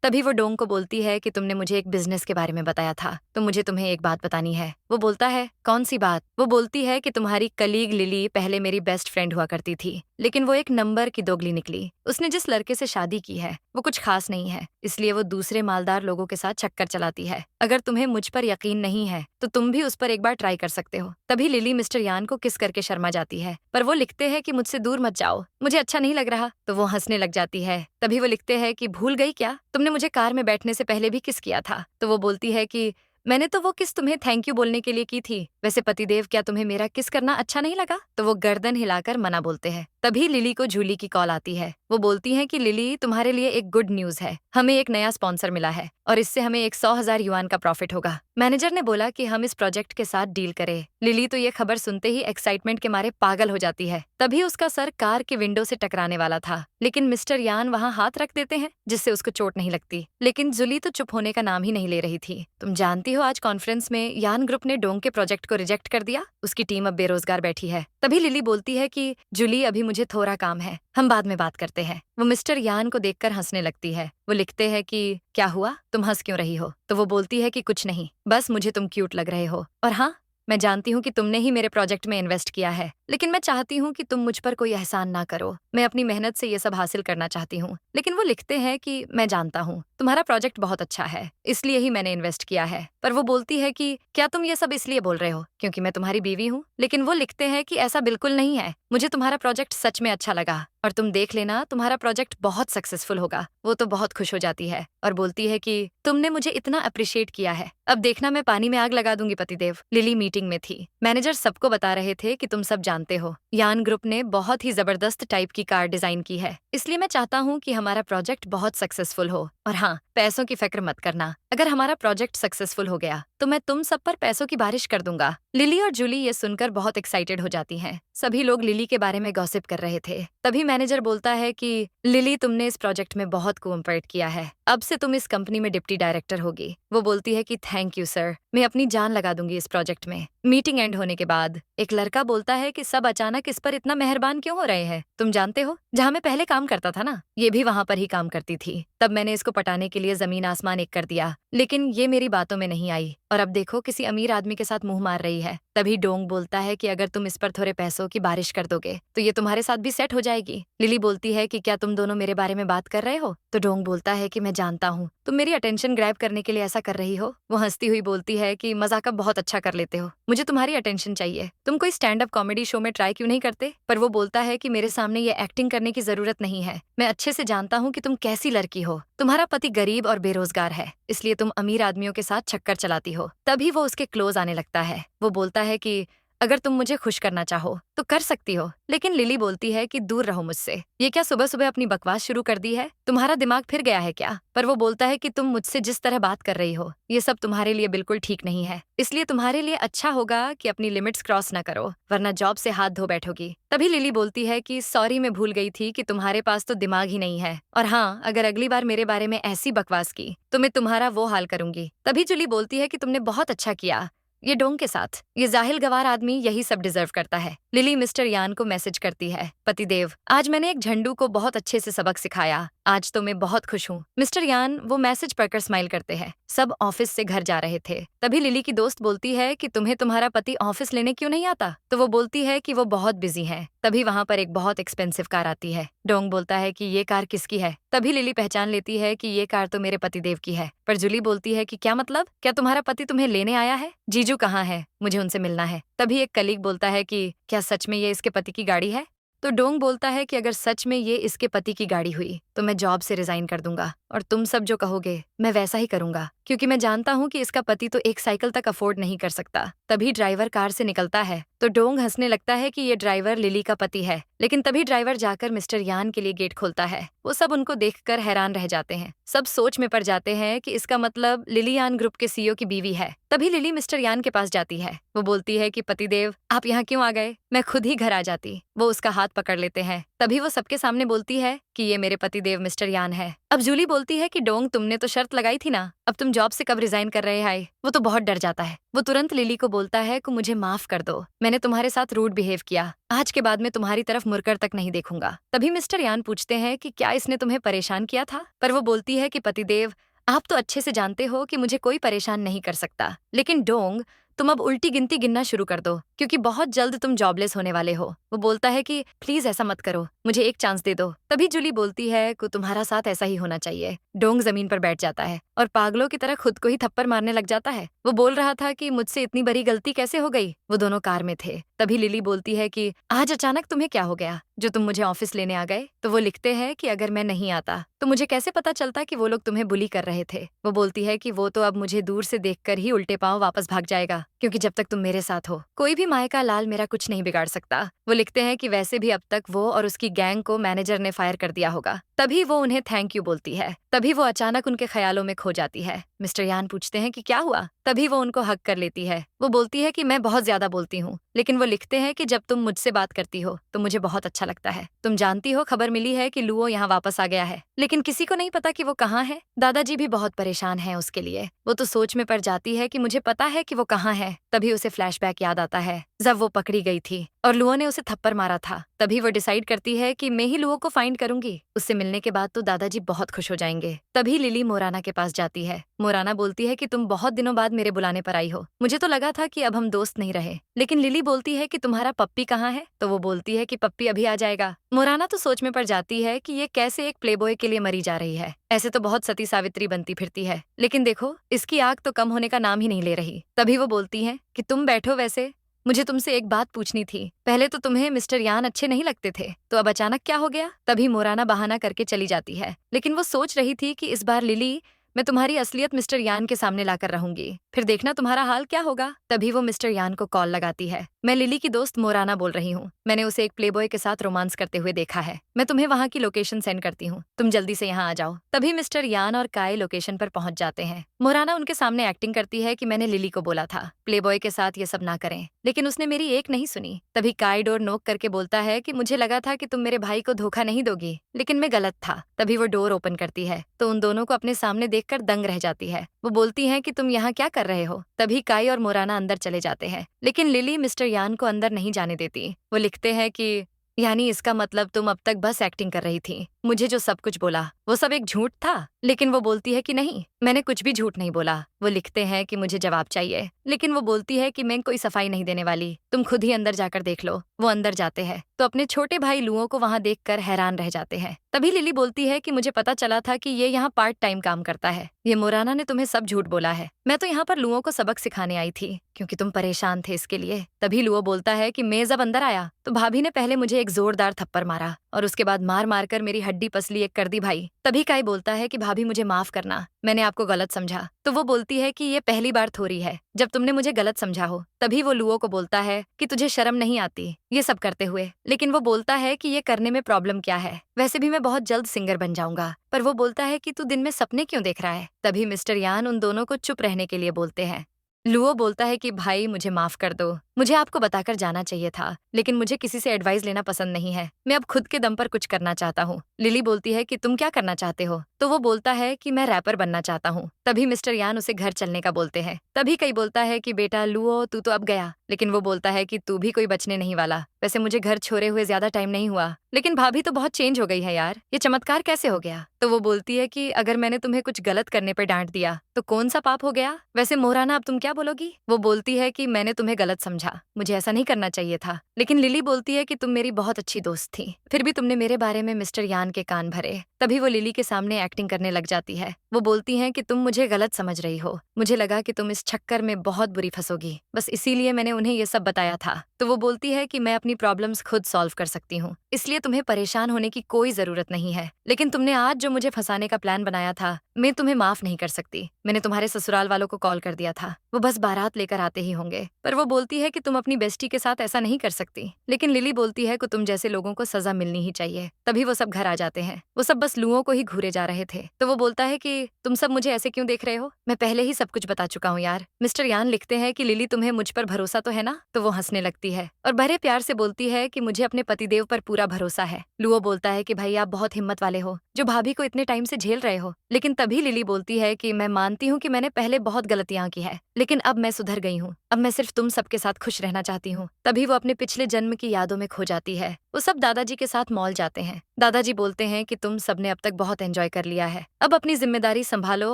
तभी वो डोंग को बोलती है कि तुमने मुझे एक बिजनेस के बारे में बताया था, तो मुझे तुम्हें एक बात बतानी है। वो बोलता है, कौन सी बात? वो बोलती है कि तुम्हारी कलीग लिली पहले मेरी बेस्ट फ्रेंड हुआ करती थी, लेकिन वो एक नंबर की दोगली निकली। उसने जिस लड़के से शादी की है वो कुछ खास नहीं है, इसलिए वो दूसरे मालदार लोगों के साथ चक्कर चलाती है। अगर तुम्हें मुझ पर यकीन नहीं है तो तुम भी उस पर एक बार ट्राई कर सकते हो। तभी लिली मिस्टर यान को किस करके शर्मा जाती है, पर वो लिखते हैं कि मुझसे दूर मत जाओ, मुझे अच्छा नहीं लग रहा। तो वो हंसने लग जाती है। तभी वो लिखते हैं कि भूल गई क्या, तुमने मुझे कार में बैठने से पहले भी किस किया था। तो वो बोलती है कि मैंने तो वो किस तुम्हें थैंक यू बोलने के लिए की थी। वैसे पतिदेव, क्या तुम्हें मेरा किस करना अच्छा नहीं लगा? तो वो गर्दन हिलाकर मना बोलते हैं। तभी लिली को जूली की कॉल आती है। वो बोलती हैं कि लिली, तुम्हारे लिए एक गुड न्यूज है। हमें एक नया स्पॉन्सर मिला है और इससे हमें एक 100,000 युआन का प्रॉफिट होगा। मैनेजर ने बोला कि हम इस प्रोजेक्ट के साथ डील करें। लिली तो ये खबर सुनते ही एक्साइटमेंट के मारे पागल हो जाती है। तभी उसका सर कार के विंडो से टकराने वाला था, लेकिन मिस्टर यान वहाँ हाथ रख देते हैं जिससे उसको चोट नहीं लगती। लेकिन जूली तो चुप होने का नाम ही नहीं ले रही थी। तुम जानती हो, आज कॉन्फ्रेंस में यान ग्रुप ने डोंग के प्रोजेक्ट को रिजेक्ट कर दिया। उसकी टीम अब बेरोजगार बैठी है। तभी लिली बोलती है कि जूली, अभी मुझे थोड़ा काम है, हम बाद में बात करते हैं। वो मिस्टर यान को देखकर हंसने लगती है। वो लिखते हैं कि क्या हुआ, तुम हंस क्यों रही हो? तो वो बोलती है कि कुछ नहीं, बस मुझे तुम क्यूट लग रहे हो। और हाँ, मैं जानती हूँ कि तुमने ही मेरे प्रोजेक्ट में इन्वेस्ट किया है, लेकिन मैं चाहती हूँ कि तुम मुझ पर कोई एहसान ना करो। मैं अपनी मेहनत से ये सब हासिल करना चाहती हूँ। लेकिन वो लिखते हैं कि मैं जानता हूँ तुम्हारा प्रोजेक्ट बहुत अच्छा है, इसलिए ही मैंने इन्वेस्ट किया है। पर वो बोलती है कि क्या तुम ये सब इसलिए बोल रहे हो क्योंकि मैं तुम्हारी बीवी हूँ? लेकिन वो लिखते हैं कि ऐसा बिल्कुल नहीं है। मुझे तुम्हारा प्रोजेक्ट सच में अच्छा लगा और तुम देख लेना, तुम्हारा प्रोजेक्ट बहुत सक्सेसफुल होगा। वो तो बहुत खुश हो जाती है और बोलती है कि तुमने मुझे इतना अप्रिशिएट किया है, अब देखना मैं पानी में आग लगा दूंगी पतिदेव। लिली मीटिंग में थी। मैनेजर सबको बता रहे थे कि तुम सब जानते हो, यान ग्रुप ने बहुत ही जबरदस्त टाइप की कार डिजाइन की है, इसलिए मैं चाहता हूँ कि हमारा प्रोजेक्ट बहुत सक्सेसफुल हो। और हाँ, पैसों की फिक्र मत करना, अगर हमारा प्रोजेक्ट सक्सेसफुल हो गया तो मैं तुम सब पर पैसों की बारिश कर दूंगा। लिली और जूली ये सुनकर बहुत एक्साइटेड हो जाती हैं। सभी लोग लिली के बारे में गॉसिप कर रहे थे। तभी मैनेजर बोलता है कि लिली, तुमने इस प्रोजेक्ट में बहुत कोऑपरेट किया है, अब से तुम इस कंपनी में डिप्टी डायरेक्टर होगी। वो बोलती है कि थैंक यू सर, मैं अपनी जान लगा दूंगी इस प्रोजेक्ट में। मीटिंग एंड होने के बाद एक लड़का बोलता है कि सब अचानक इस पर इतना मेहरबान क्यों हो रहे हैं? तुम जानते हो, जहाँ मैं पहले काम करता था ना, ये भी वहाँ पर ही काम करती थी। तब मैंने इसको पटाने के लिए जमीन आसमान एक कर दिया, लेकिन ये मेरी बातों में नहीं आई और अब देखो किसी अमीर आदमी के साथ मुंह मार रही है। तभी डोंग बोलता है कि अगर तुम इस पर थोड़े पैसों की बारिश कर दोगे तो ये तुम्हारे साथ भी सेट हो जाएगी। लिली बोलती है कि क्या तुम दोनों मेरे बारे में बात कर रहे हो? तो डोंग बोलता है कि मैं जानता हूँ, तुम मेरी अटेंशन ग्रैब करने के लिए ऐसा कर रही हो। वो हंसती हुई बोलती है कि मजाक अब बहुत अच्छा कर लेते हो, मुझे तुम्हारी अटेंशन चाहिए, तुम कोई स्टैंड अप कॉमेडी शो में ट्राई क्यों नहीं करते? पर वो बोलता है कि मेरे सामने ये एक्टिंग करने की जरूरत नहीं है, मैं अच्छे से जानता हूँ कि तुम कैसी लड़की हो। तुम्हारा पति गरीब और बेरोजगार है, इसलिए तुम अमीर आदमियों के साथ चक्कर चलाती हो। तभी वो उसके क्लोज आने लगता है। वो बोलता है कि अगर तुम मुझे खुश करना चाहो तो कर सकती हो, लेकिन लिली बोलती है कि दूर रहो मुझसे। ये क्या सुबह सुबह अपनी बकवास शुरू कर दी है? तुम्हारा दिमाग फिर गया है क्या? पर वो बोलता है कि तुम मुझसे जिस तरह बात कर रही हो ये सब तुम्हारे लिए बिल्कुल ठीक नहीं है, इसलिए तुम्हारे लिए अच्छा होगा कि अपनी लिमिट्स क्रॉस न करो, वरना जॉब से हाथ धो बैठोगी। तभी लिली बोलती है कि सॉरी, मैं भूल गई थी कि तुम्हारे पास तो दिमाग ही नहीं है, और हाँ, अगर अगली बार मेरे बारे में ऐसी बकवास की तो मैं तुम्हारा वो हाल करूंगी। तभी जूली बोलती है कि तुमने बहुत अच्छा किया ये डोंग के साथ, ये जाहिल गवार आदमी यही सब डिजर्व करता है। लिली मिस्टर यान को मैसेज करती है, पतिदेव, आज मैंने एक झंडू को बहुत अच्छे से सबक सिखाया, आज तो मैं बहुत खुश हूँ। मिस्टर यान वो मैसेज पढ़कर स्माइल करते हैं। सब ऑफिस से घर जा रहे थे। तभी लिली की दोस्त बोलती है कि तुम्हें तुम्हारा पति ऑफिस लेने क्यों नहीं आता? तो वो बोलती है कि वो बहुत बिजी है। तभी वहाँ पर एक बहुत एक्सपेंसिव कार आती है। डोंग बोलता है कि ये कार किसकी है? तभी लिली पहचान लेती है कि ये कार तो मेरे पतिदेव की है। पर जूली बोलती है कि क्या मतलब, क्या तुम्हारा पति तुम्हें लेने आया है? जीजू कहाँ है? मुझे उनसे मिलना है। तभी एक कलीग बोलता है कि क्या सच में ये इसके पति की गाड़ी है? तो डोंग बोलता है कि अगर सच में ये इसके पति की गाड़ी हुई तो मैं जॉब से रिजाइन कर दूंगा और तुम सब जो कहोगे मैं वैसा ही करूंगा, क्योंकि मैं जानता हूँ कि इसका पति तो एक साइकिल तक अफोर्ड नहीं कर सकता। तभी ड्राइवर कार से निकलता है तो डोंग हंसने लगता है कि ये ड्राइवर लिली का पति है। लेकिन तभी ड्राइवर जाकर मिस्टर यान के लिए गेट खोलता है। वो सब उनको देखकर हैरान रह जाते हैं। सब सोच में पड़ जाते हैं कि इसका मतलब लिली यान ग्रुप के सीईओ की बीवी है। तभी लिली मिस्टर यान के पास जाती है। वो बोलती है कि पतिदेव, आप यहाँ क्यों आ गए? मैं खुद ही घर आ जाती। वो उसका हाथ पकड़ लेते हैं। तभी वो सबके सामने बोलती है कि ये मेरे पतिदेव मिस्टर यान है। अब जूली बोलती है कि डोंग, तुमने तो शर्त लगाई थी ना, अब तुम जॉब से कब रिजाइन कर रहे हैं? वो तो बहुत डर जाता है। वो तुरंत लिली को बोलता है कि मुझे माफ कर दो, मैंने तुम्हारे साथ रूड बिहेव किया। आज के बाद मैं तुम्हारी तरफ मुड़कर तक नहीं देखूंगा। तभी मिस्टर यान पूछते हैं कि क्या इसने तुम्हें परेशान किया था? पर वो बोलती है कि पतिदेव, आप तो अच्छे से जानते हो कि मुझे कोई परेशान नहीं कर सकता। लेकिन डोंग, तुम अब उल्टी गिनती गिनना शुरू कर दो, क्योंकि बहुत जल्द तुम जॉबलेस होने वाले हो। वो बोलता है कि प्लीज ऐसा मत करो, मुझे एक चांस दे दो। तभी जूली बोलती है कि तुम्हारा साथ ऐसा ही होना चाहिए। डोंग जमीन पर बैठ जाता है और पागलों की तरह खुद को ही थप्पड़ मारने लग जाता है। वो बोल रहा था कि मुझसे इतनी बड़ी गलती कैसे हो गई। वो दोनों कार में थे। तभी लिली बोलती है कि आज अचानक तुम्हें क्या हो गया जो तुम मुझे ऑफिस लेने आ गए? तो वो लिखते हैं कि अगर मैं नहीं आता तो मुझे कैसे पता चलता कि वो लोग तुम्हें बुली कर रहे थे। वो बोलती है कि वो तो अब मुझे दूर से देखकर ही उल्टे पांव वापस भाग जाएगा, क्योंकि जब तक तुम मेरे साथ हो कोई भी माय का लाल मेरा कुछ नहीं बिगाड़ सकता। वो लिखते हैं कि वैसे भी अब तक वो और उसकी गैंग को मैनेजर ने फायर कर दिया होगा। तभी वो उन्हें थैंक यू बोलती है। तभी वो अचानक उनके ख्यालों में खो जाती है। मिस्टर यान पूछते हैं कि क्या हुआ? तभी वो उनको हक कर लेती है। वो बोलती है कि मैं बहुत ज्यादा बोलती हूँ, लेकिन वो लिखते हैं कि जब तुम मुझसे बात करती हो तो मुझे बहुत अच्छा लगता है। तुम जानती हो, खबर मिली है कि लुओ यहाँ वापस आ गया है, लेकिन किसी को नहीं पता कि वो कहाँ है। दादाजी भी बहुत परेशान हैं उसके लिए। वो तो सोच में पड़ जाती है कि मुझे पता है कि वो कहाँ है। तभी उसे फ्लैशबैक याद आता है जब वो पकड़ी गई थी और लुओ ने उसे थप्पड़ मारा था। तभी वो डिसाइड करती है कि मैं ही लुओ को फाइंड करूंगी। उससे मिलने के बाद तो दादाजी बहुत खुश हो जाएंगे। तभी लिली मोराना के पास जाती है। मोराना बोलती है कि तुम बहुत दिनों बाद मेरे बुलाने पर आई हो, मुझे तो लगा था कि अब हम दोस्त नहीं रहे। लेकिन लिली बोलती है कि तुम्हारा पप्पी कहाँ है? तो वो बोलती है कि पप्पी अभी आ जाएगा। मोराना तो सोच में पड़ जाती है कि ये कैसे एक प्लेबॉय के लिए मरी जा रही है। ऐसे तो बहुत सती सावित्री बनती फिरती है, लेकिन देखो इसकी आग तो कम होने का नाम ही नहीं ले रही। तभी वो बोलती है कि तुम बैठो, वैसे मुझे तुमसे एक बात पूछनी थी। पहले तो तुम्हें मिस्टर यान अच्छे नहीं लगते थे, तो अब अचानक क्या हो गया? तभी मोराना बहाना करके चली जाती है, लेकिन वो सोच रही थी कि इस बार लिली, मैं तुम्हारी असलियत मिस्टर यान के सामने लाकर रहूंगी, फिर देखना तुम्हारा हाल क्या होगा। तभी वो मिस्टर यान को कॉल लगाती है। मैं लिली की दोस्त मोराना बोल रही हूँ। मैंने उसे एक प्लेबॉय के साथ रोमांस करते हुए देखा है। मैं तुम्हें वहाँ की लोकेशन सेंड करती हूँ, तुम जल्दी से यहाँ आ जाओ। तभी मिस्टर यान और काय लोकेशन पर पहुंच जाते हैं। मोराना उनके सामने एक्टिंग करती है कि मैंने लिली को बोला था प्लेबॉय के साथ ये सब ना करें, लेकिन उसने मेरी एक नहीं सुनी। तभी काय डोर नोक करके बोलता है कि मुझे लगा था कि तुम मेरे भाई को धोखा नहीं दोगी, लेकिन मैं गलत था। तभी वो डोर ओपन करती है तो उन दोनों को अपने सामने देखकर दंग रह जाती है। वो बोलती है कि तुम यहाँ क्या कर रहे हो? तभी काय और मोराना अंदर चले जाते हैं, लेकिन लिली मिस्टर यान को अंदर नहीं जाने देती। वो लिखते हैं कि यानी इसका मतलब तुम अब तक बस एक्टिंग कर रही थी, मुझे जो सब कुछ बोला वो सब एक झूठ था। लेकिन वो बोलती है कि नहीं, मैंने कुछ भी झूठ नहीं बोला। वो लिखते हैं कि मुझे जवाब चाहिए, लेकिन वो बोलती है कि मैं कोई सफाई नहीं देने वाली, तुम खुद ही अंदर जाकर देख लो। वो अंदर जाते हैं तो अपने छोटे भाई लुओ को वहाँ देखकर हैरान रह जाते हैं। तभी लिली बोलती है कि मुझे पता चला था कि ये यहाँ पार्ट टाइम काम करता है। ये मोराना ने तुम्हें सब झूठ बोला है। मैं तो यहाँ पर लुओ को सबक सिखाने आई थी, क्योंकि तुम परेशान थे इसके लिए। तभी लुओ बोलता है कि मैं जब अंदर आया तो भाभी ने पहले मुझे एक जोरदार थप्पड़ मारा और उसके बाद मार मार कर मेरी हड्डी पसली एक कर दी भाई। तभी काय बोलता है कि भाभी मुझे माफ करना, मैंने आपको गलत समझा। तो वो बोलती है कि ये पहली बार थोड़ी है जब तुमने मुझे गलत समझा हो। तभी वो लुओ को बोलता है कि तुझे शर्म नहीं आती ये सब करते हुए, लेकिन वो बोलता है कि ये करने में प्रॉब्लम क्या है, वैसे भी मैं बहुत जल्द सिंगर बन जाऊंगा। पर वो बोलता है कि तू दिन में सपने क्यों देख रहा है? तभी मिस्टर यान उन दोनों को चुप रहने के लिए बोलते हैं। लुओ बोलता है कि भाई मुझे माफ कर दो, मुझे आपको बताकर जाना चाहिए था, लेकिन मुझे किसी से एडवाइस लेना पसंद नहीं है, मैं अब खुद के दम पर कुछ करना चाहता हूँ। लिली बोलती है कि तुम क्या करना चाहते हो? तो वो बोलता है कि मैं रैपर बनना चाहता हूँ। तभी मिस्टर यान उसे घर चलने का बोलते हैं। तभी कई बोलता है कि बेटा लुओ, तू तो अब गया, लेकिन वो बोलता है कि तू भी कोई बचने नहीं वाला। वैसे मुझे घर छोड़े हुए ज्यादा टाइम नहीं हुआ, लेकिन भाभी तो बहुत चेंज हो गई है यार, ये चमत्कार कैसे हो गया? तो वो बोलती है कि अगर मैंने तुम्हें कुछ गलत करने पर डांट दिया तो कौन सा पाप हो गया? वैसे मोराना अब तुम क्या बोलोगी? वो बोलती है कि मैंने तुम्हें गलत समझा, मुझे ऐसा नहीं करना चाहिए था। लेकिन लिली बोलती है कि तुम मेरी बहुत अच्छी दोस्त थी, फिर भी तुमने मेरे बारे में मिस्टर यान के कान भरे। तभी वो लिली के सामने एक्टिंग करने लग जाती है। वो बोलती हैं कि तुम मुझे गलत समझ रही हो, मुझे लगा कि तुम इस चक्कर में बहुत बुरी फंसोगी, बस इसीलिए मैंने उन्हें ये सब बताया था। तो वो बोलती है कि मैं अपनी प्रॉब्लम्स खुद सॉल्व कर सकती हूँ, इसलिए तुम्हें परेशान होने की कोई जरूरत नहीं है। लेकिन तुमने आज जो मुझे फंसाने का प्लान बनाया था, मैं तुम्हें माफ नहीं कर सकती। मैंने तुम्हारे ससुराल वालों को कॉल कर दिया था, वो बस बारात लेकर आते ही होंगे। पर वो बोलती है कि तुम अपनी बेस्टी के साथ ऐसा नहीं कर सकती। लेकिन लिली बोलती है कि तुम जैसे लोगों को सजा मिलनी ही चाहिए। तभी वो सब घर आ जाते हैं। वो सब बस लुओं को ही घूरे जा रहे थे। तो वो बोलता है कि तुम सब मुझे ऐसे क्यों देख रहे हो, मैं पहले ही सब कुछ बता चुका हूँ यार। मिस्टर यान लिखते हैं कि लिली तुम्हें मुझ पर भरोसा तो है ना। तो वो हंसने लगती है और बड़े प्यार से बोलती है कि मुझे अपने पतिदेव पर पूरा भरोसा है। लुओ बोलता है कि भाई आप बहुत हिम्मत वाले हो जो भाभी को इतने टाइम से झेल रहे हो। लेकिन तभी लिली बोलती है कि मैं मानती हूँ कि मैंने पहले बहुत गलतियां की है, लेकिन अब मैं सुधर गई हूँ। अब मैं सिर्फ तुम सबके साथ खुश रहना चाहती हूँ। तभी वो अपने पिछले जन्म की यादों में खो जाती है। वो सब दादाजी के साथ मॉल जाते हैं। दादाजी बोलते हैं कि तुम सबने अब तक बहुत एंजॉय कर लिया है, अब अपनी जिम्मेदारी संभालो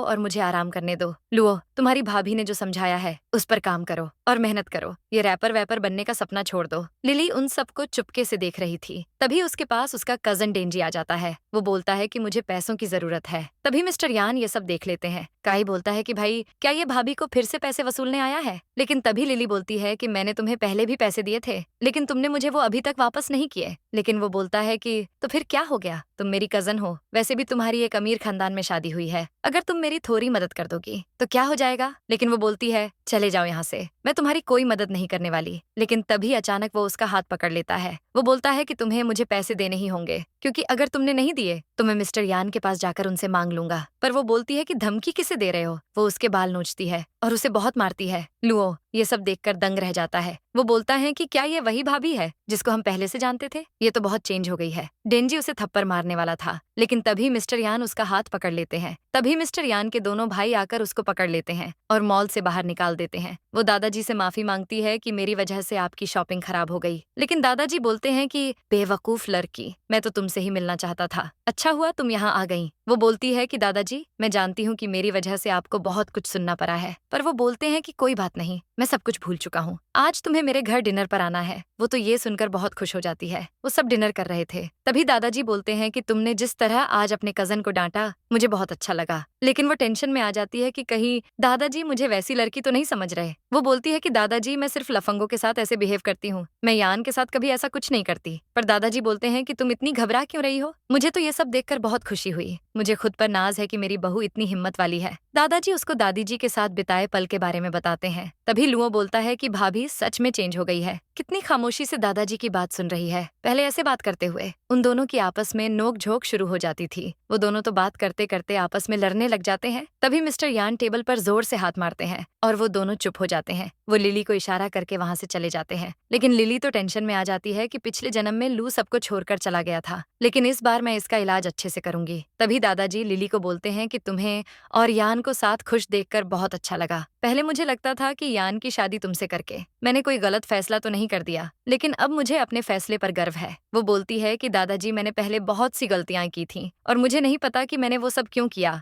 और मुझे आराम करने दो। लुओ, तुम्हारी भाभी ने जो समझाया है उस पर काम करो और मेहनत करो, ये रैपर वैपर बनने का सपना छोड़ दो। लिली उन सबको चुपके से देख रही थी। तभी उसके पास उसका कजन डेंजी आ जाता है। वो बोलता है कि मुझे पैसों की जरूरत है। तभी मिस्टर यान ये सब देख लेते हैं। काई बोलता है कि भाई क्या ये भाभी को फिर से पैसे वसूलने आया है। लेकिन तभी लिली बोलती है कि मैंने तुम्हें पहले भी पैसे दिए थे, लेकिन तुमने मुझे वो अभी तक वापस नहीं किए। लेकिन वो बोलता है कि तो फिर क्या हो गया, तुम मेरी कजन हो, वैसे भी तुम्हारी एक अमीर खानदान में शादी हुई है, अगर तुम मेरी थोड़ी मदद कर दोगी तो क्या हो जाएगा। लेकिन वो बोलती है चले जाओ यहाँ से, मैं तुम्हारी कोई मदद नहीं करने वाली। लेकिन तभी अचानक वो उसका हाथ पकड़ लेता है। वो बोलता है कि तुम्हें मुझे पैसे देने ही होंगे, क्योंकि अगर तुमने नहीं दिए तो मैं मिस्टर यान के पास जाकर उनसे मांग लूंगा। पर वो बोलती है कि धमकी किसे दे रहे हो। वो उसके बाल नोचती है और उसे बहुत मारती है। लुओ ये सब देखकर दंग रह जाता है। वो बोलता है कि क्या ये वही भाभी है जिसको हम पहले से जानते थे, ये तो बहुत चेंज हो गई है। डेंजी उसे थप्पड़ मारने वाला था, लेकिन तभी मिस्टर यान उसका हाथ पकड़ लेते हैं। तभी मिस्टर यान के दोनों भाई आकर उसको पकड़ लेते हैं और मॉल से बाहर निकाल देते हैं। वो दादाजी से माफी मांगती है कि मेरी वजह से आपकी शॉपिंग खराब हो गई। लेकिन दादाजी बोलते हैं कि बेवकूफ लड़की, मैं तो तुमसे ही मिलना चाहता था, अच्छा हुआ तुम यहाँ आ गई। वो बोलती है कि दादाजी मैं जानती हूँ कि मेरी वजह से आपको बहुत कुछ सुनना पड़ा है, पर वो बोलते हैं कि कोई बात नहीं, मैं सब कुछ भूल चुका हूँ। आज तुम्हें मेरे घर डिनर पर आना है। वो तो ये सुनकर बहुत खुश हो जाती है। वो सब डिनर कर रहे थे। तभी दादाजी बोलते हैं कि तुमने जिस तरह आज अपने कजन को डांटा मुझे बहुत अच्छा लगा। लेकिन वो टेंशन में आ जाती है कि कहीं दादाजी मुझे वैसी लड़की तो नहीं समझ रहे। वो बोलती है कि दादाजी मैं सिर्फ लफंगों के साथ ऐसे बिहेव करती हूँ, मैं यान के साथ कभी ऐसा कुछ नहीं करती। पर दादाजी बोलते हैं कि तुम इतनी घबरा क्यों रही हो, मुझे तो ये सब देखकर बहुत खुशी हुई। मुझे खुद पर नाज है कि मेरी बहू इतनी हिम्मत वाली है। दादाजी उसको दादी जी के साथ बिताए पल के बारे में बताते हैं। तभी लुओ बोलता है कि भाभी सच में चेंज हो गई है, कितनी खामोशी से दादाजी की बात सुन रही है। पहले ऐसे बात करते हुए उन दोनों की आपस में नोक झोंक शुरू हो जाती थी। वो दोनों तो बात करते करते आपस में लड़ने लग जाते हैं। तभी मिस्टर यान टेबल पर जोर से हाथ मारते हैं और वो दोनों चुप हो जाते हैं। वो लिली को इशारा करके वहां से चले जाते हैं। लेकिन लिली तो टेंशन में आ जाती है कि पिछले जन्म में लू सबको छोड़कर चला गया था, लेकिन इस बार मैं इसका इलाज अच्छे से करूंगी। तभी दादाजी लिली को बोलते हैं कि तुम्हें और यान को साथ खुश देखकर बहुत अच्छा लगा। पहले मुझे लगता था कि यान की शादी तुमसे करके मैंने कोई गलत फैसला तो नहीं कर दिया, लेकिन अब मुझे अपने फैसले पर गर्व है। वो बोलती है कि दादाजी मैंने पहले बहुत सी गलतियां की थी और मुझे नहीं पता कि मैंने वो सब क्यों किया,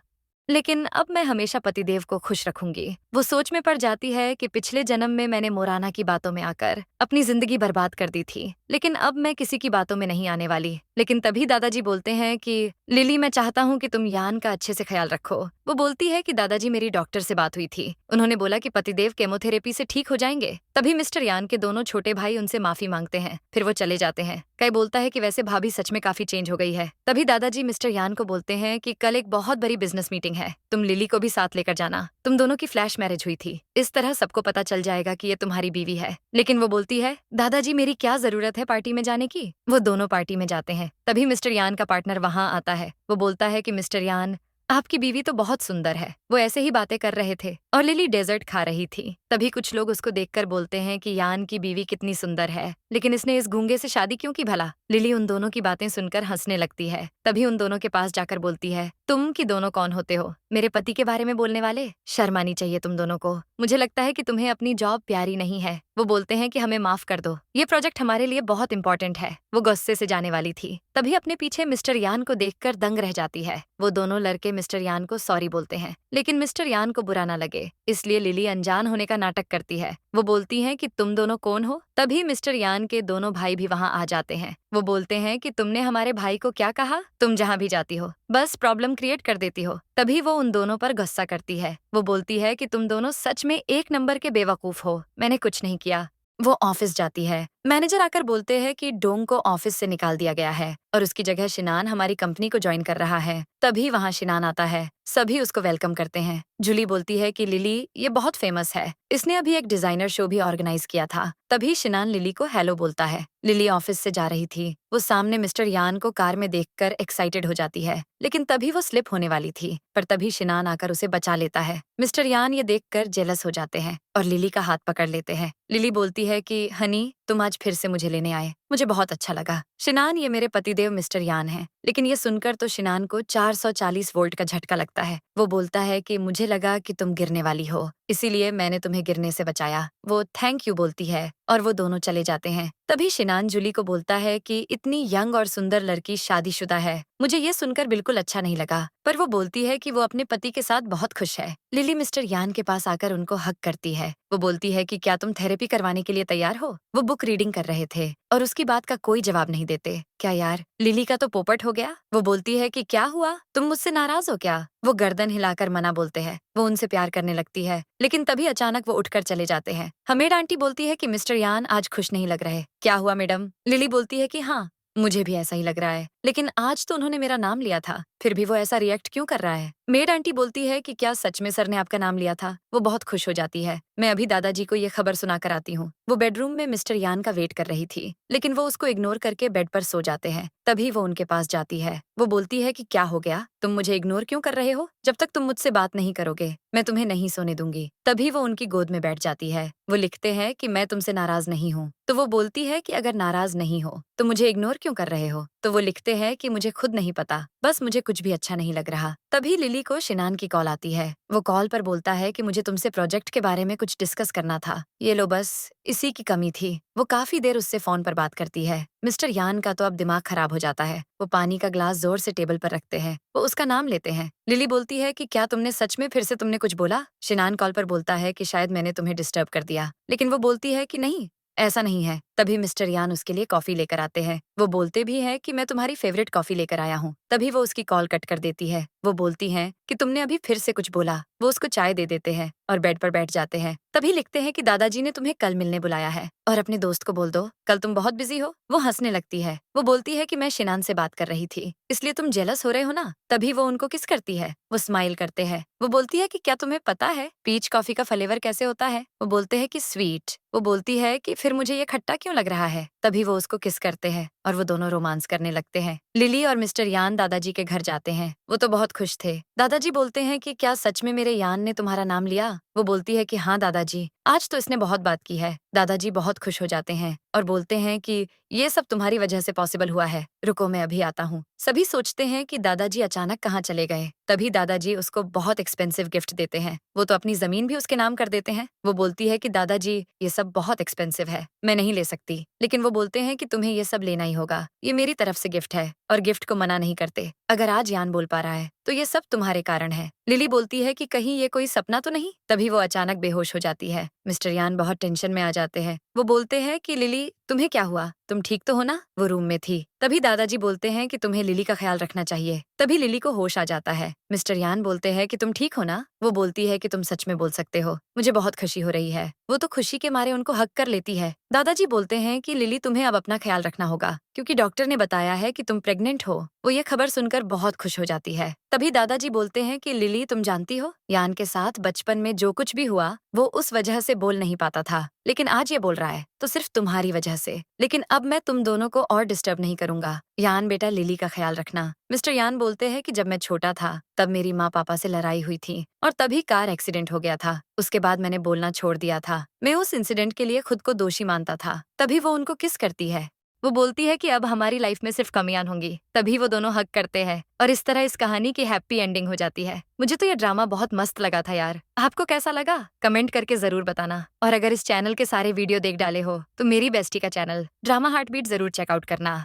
लेकिन अब मैं हमेशा पतिदेव को खुश रखूंगी। वो सोच में पड़ जाती है कि पिछले जन्म में मैंने मोराना की बातों में आकर अपनी जिंदगी बर्बाद कर दी थी, लेकिन अब मैं किसी की बातों में नहीं आने वाली। लेकिन तभी दादाजी बोलते हैं कि लिली मैं चाहता हूँ कि तुम यान का अच्छे से ख्याल रखो। वो बोलती है कि दादाजी मेरी डॉक्टर से बात हुई थी, उन्होंने बोला कि पतिदेव केमोथेरेपी से ठीक हो जाएंगे। तभी मिस्टर यान के दोनों छोटे भाई उनसे माफी मांगते हैं, फिर वो चले जाते हैं। कई बोलता है कि वैसे भाभी सच में काफी चेंज हो गई है। तभी दादाजी मिस्टर यान को बोलते हैं कि कल एक बहुत बड़ी बिजनेस मीटिंग है, तुम लिली को भी साथ लेकर जाना, तुम दोनों की फ्लैश मैरिज हुई थी, इस तरह सबको पता चल जाएगा कि ये तुम्हारी बीवी है। लेकिन वो बोलती है दादाजी मेरी क्या जरूरत है पार्टी में जाने की। वो दोनों पार्टी में जाते हैं। तभी मिस्टर यान का पार्टनर वहां आता है। वो बोलता है कि मिस्टर यान आपकी बीवी तो बहुत सुंदर है। वो ऐसे ही बातें कर रहे थे और लिली डेजर्ट खा रही थी। तभी कुछ लोग उसको देखकर बोलते हैं कि यान की बीवी कितनी सुंदर है, लेकिन इसने इस गूंगे से शादी क्यों की भला। लिली उन दोनों की बातें सुनकर हंसने लगती है। तभी उन दोनों के पास जाकर बोलती है तुम कि दोनों कौन होते हो, मेरे पति के बारे में बोलने वाले, शर्म आनी चाहिए तुम दोनों को। मुझे लगता है कि तुम्हें अपनी जॉब प्यारी नहीं है। वो बोलते हैं कि हमें माफ कर दो, ये प्रोजेक्ट हमारे लिए बहुत इंपॉर्टेंट है। वो गुस्से से जाने वाली थी। तभी अपने पीछे मिस्टर यान को देखकर दंग रह जाती है। वो दोनों लड़के मिस्टर यान को सॉरी बोलते हैं, लेकिन मिस्टर यान को बुरा ना लगे इसलिए लिली अनजान होने का नाटक करती है। वो बोलती हैं कि तुम दोनों कौन हो? तभी मिस्टर यान के दोनों भाई भी वहाँ आ जाते हैं। वो बोलते हैं कि तुमने हमारे भाई को क्या कहा? तुम जहाँ भी जाती हो बस प्रॉब्लम क्रिएट कर देती हो। तभी वो उन दोनों पर गुस्सा करती है। वो बोलती है कि तुम दोनों सच में एक नंबर के बेवकूफ हो, मैंने कुछ नहीं किया। वो ऑफिस जाती है। मैनेजर आकर बोलते हैं कि डोंग को ऑफिस से निकाल दिया गया है और उसकी जगह शिनान हमारी कंपनी को ज्वाइन कर रहा है। तभी वहाँ शिनान आता है। सभी उसको वेलकम करते हैं। जूली बोलती है कि लिली ये बहुत फेमस है, इसने अभी एक डिजाइनर शो भी ऑर्गेनाइज किया था। तभी शिनान लिली को हेलो बोलता है। लिली ऑफिस से जा रही थी। वो सामने मिस्टर यान को कार में देखकर एक्साइटेड हो जाती है, लेकिन तभी वो स्लिप होने वाली थी, पर तभी शिनान आकर उसे बचा लेता है। मिस्टर यान ये देखकर जेलस हो जाते हैं और लिली का हाथ पकड़ लेते हैं। लिली बोलती है कि हनी तुम आज फिर से मुझे लेने आए, मुझे बहुत अच्छा लगा। शिनान ये मेरे पतिदेव मिस्टर यान हैं। लेकिन ये सुनकर तो शिनान को 440 वोल्ट का झटका लगता है। वो बोलता है कि मुझे लगा कि तुम गिरने वाली हो, इसीलिए मैंने तुम्हें गिरने से बचाया। वो थैंक यू बोलती है और वो दोनों चले जाते हैं। तभी शिनान जूली को बोलता है कि इतनी यंग और सुंदर लड़की शादीशुदा है, मुझे ये सुनकर बिल्कुल अच्छा नहीं लगा। पर वो बोलती है कि वो अपने पति के साथ बहुत खुश है। लिली मिस्टर यान के पास आकर उनको हक करती है। वो बोलती है कि क्या तुम थेरेपी करवाने के लिए तैयार हो? वो बुक रीडिंग कर रहे थे और उसकी बात का कोई जवाब नहीं देते। क्या यार, लिली का तो पोपट हो गया। वो बोलती है कि क्या हुआ, तुम मुझसे नाराज हो क्या? वो गर्दन हिलाकर मना बोलते हैं। वो उनसे प्यार करने लगती है, लेकिन तभी अचानक वो उठकर चले जाते हैं। हमेड आंटी बोलती है कि मिस्टर यान आज खुश नहीं लग रहे। क्या हुआ मैडम? लिली बोलती है कि हाँ, मुझे भी ऐसा ही लग रहा है, लेकिन आज तो उन्होंने मेरा नाम लिया था, फिर भी वो ऐसा रिएक्ट क्यों कर रहा है? मेड आंटी बोलती है कि क्या सच में सर ने आपका नाम लिया था? वो बहुत खुश हो जाती है। मैं अभी दादाजी को ये खबर सुनाकर आती हूँ। वो बेडरूम में मिस्टर यान का वेट कर रही थी, लेकिन वो उसको इग्नोर करके बेड पर सो जाते हैं। तभी वो उनके पास जाती है। वो बोलती है कि क्या हो गया, तुम मुझे इग्नोर क्यों कर रहे हो? जब तक तुम मुझसे बात नहीं करोगे मैं तुम्हें नहीं सोने दूंगी। तभी वो उनकी गोद में बैठ जाती है। वो लिखते हैं कि मैं तुमसे नाराज नहीं हूँ। तो वो बोलती है कि अगर नाराज नहीं हो तो मुझे इग्नोर क्यों कर रहे हो? तो वो लिखते हैं कि मुझे खुद नहीं पता, बस मुझे कुछ भी अच्छा नहीं लग रहा। तभी लिली को शिनान की कॉल आती है। वो कॉल पर बोलता है कि मुझे तुमसे प्रोजेक्ट के बारे में कुछ डिस्कस करना था। ये लो, बस इसी की कमी थी। वो काफी देर उससे फोन पर बात करती है। मिस्टर यान का तो अब दिमाग खराब हो जाता है। वो पानी का ग्लास जोर से टेबल पर रखते हैं। वो उसका नाम लेते हैं। लिली बोलती है कि क्या तुमने सच में फिर से तुमने कुछ बोला? शिनान कॉल पर बोलता है कि शायद मैंने तुम्हें डिस्टर्ब कर दिया, लेकिन वो बोलती है कि नहीं, ऐसा नहीं है। तभी मिस्टर यान उसके लिए कॉफी लेकर आते हैं। वो बोलते भी हैं कि मैं तुम्हारी फेवरेट कॉफी लेकर आया हूँ। तभी वो उसकी कॉल कट कर देती है। वो बोलती हैं कि तुमने अभी फिर से कुछ बोला। वो उसको चाय दे देते हैं और बेड पर बैठ जाते हैं। तभी लिखते हैं कि दादाजी ने तुम्हें कल मिलने बुलाया है और अपने दोस्त को बोल दो कल तुम बहुत बिजी हो। वो हंसने लगती है। वो बोलती है कि मैं शिनान से बात कर रही थी, इसलिए तुम जेलस हो रहे हो ना? तभी वो उनको किस करती है। वो स्माइल करते हैं। वो बोलती है कि क्या तुम्हें पता है पीच कॉफी का फ्लेवर कैसे होता है? वो बोलते हैं कि स्वीट। वो बोलती है कि फिर मुझे ये खट्टा क्यों लग रहा है? तभी वो उसको किस करते हैं और वो दोनों रोमांस करने लगते हैं। लिली और मिस्टर यान दादाजी के घर जाते हैं। वो तो बहुत खुश थे। दादाजी बोलते हैं कि क्या सच में मेरे यान ने तुम्हारा नाम लिया? वो बोलती है कि हाँ दादाजी, आज तो इसने बहुत बात की है। दादाजी बहुत खुश हो जाते हैं और बोलते हैं कि ये सब तुम्हारी वजह से पॉसिबल हुआ है, रुको मैं अभी आता हूँ। सभी सोचते हैं कि दादाजी अचानक कहाँ चले गए। तभी दादाजी उसको बहुत एक्सपेंसिव गिफ्ट देते हैं। वो तो अपनी जमीन भी उसके नाम कर देते हैं। वो बोलती है कि दादाजी ये सब बहुत एक्सपेंसिव है, मैं नहीं ले सकती। लेकिन वो बोलते हैं कि तुम्हें ये सब लेना ही होगा, ये मेरी तरफ से गिफ्ट है और गिफ्ट को मना नहीं करते। अगर आज यान बोल पा रहा है तो ये सब तुम्हारे कारण है। लिली बोलती है कि कहीं ये कोई सपना तो नहीं? तभी वो अचानक बेहोश हो जाती है। मिस्टर यान बहुत टेंशन में आ जाते हैं। वो बोलते हैं कि लिली तुम्हें क्या हुआ, तुम ठीक तो हो ना? वो रूम में थी। तभी दादाजी बोलते हैं कि तुम्हें लिली का ख्याल रखना चाहिए। तभी लिली को होश आ जाता है। मिस्टर यान बोलते हैं कि तुम ठीक हो ना? वो बोलती है कि तुम सच में बोल सकते हो, मुझे बहुत खुशी हो रही है। वो तो खुशी के मारे उनको हक कर लेती है। दादाजी बोलते हैं कि लिली तुम्हें अब अपना ख्याल रखना होगा, क्योंकि डॉक्टर ने बताया है कि तुम प्रेग्नेंट हो। वो ये खबर सुनकर बहुत खुश हो जाती है। तभी दादाजी बोलते हैं कि लिली तुम जानती हो, यान के साथ बचपन में जो कुछ भी हुआ वो उस वजह से बोल नहीं पाता था, लेकिन आज ये बोल रहा है तो सिर्फ तुम्हारी वजह से। लेकिन अब मैं तुम दोनों को और डिस्टर्ब नहीं करूंगा। यान बेटा, लिली का ख्याल रखना। मिस्टर यान बोलते हैं कि जब मैं छोटा था तब मेरी माँ पापा से लड़ाई हुई थी और तभी कार एक्सीडेंट हो गया था। उसके बाद मैंने बोलना छोड़ दिया था। मैं उस इंसिडेंट के लिए खुद को दोषी मानता था। तभी वो उनको किस करती है। वो बोलती है कि अब हमारी लाइफ में सिर्फ कमियां होंगी। तभी वो दोनों हक करते हैं और इस तरह इस कहानी की हैप्पी एंडिंग हो जाती है। मुझे तो ये ड्रामा बहुत मस्त लगा था यार। आपको कैसा लगा कमेंट करके जरूर बताना। और अगर इस चैनल के सारे वीडियो देख डाले हो तो मेरी बेस्टी का चैनल ड्रामा हार्टबीट जरूर चेकआउट करना।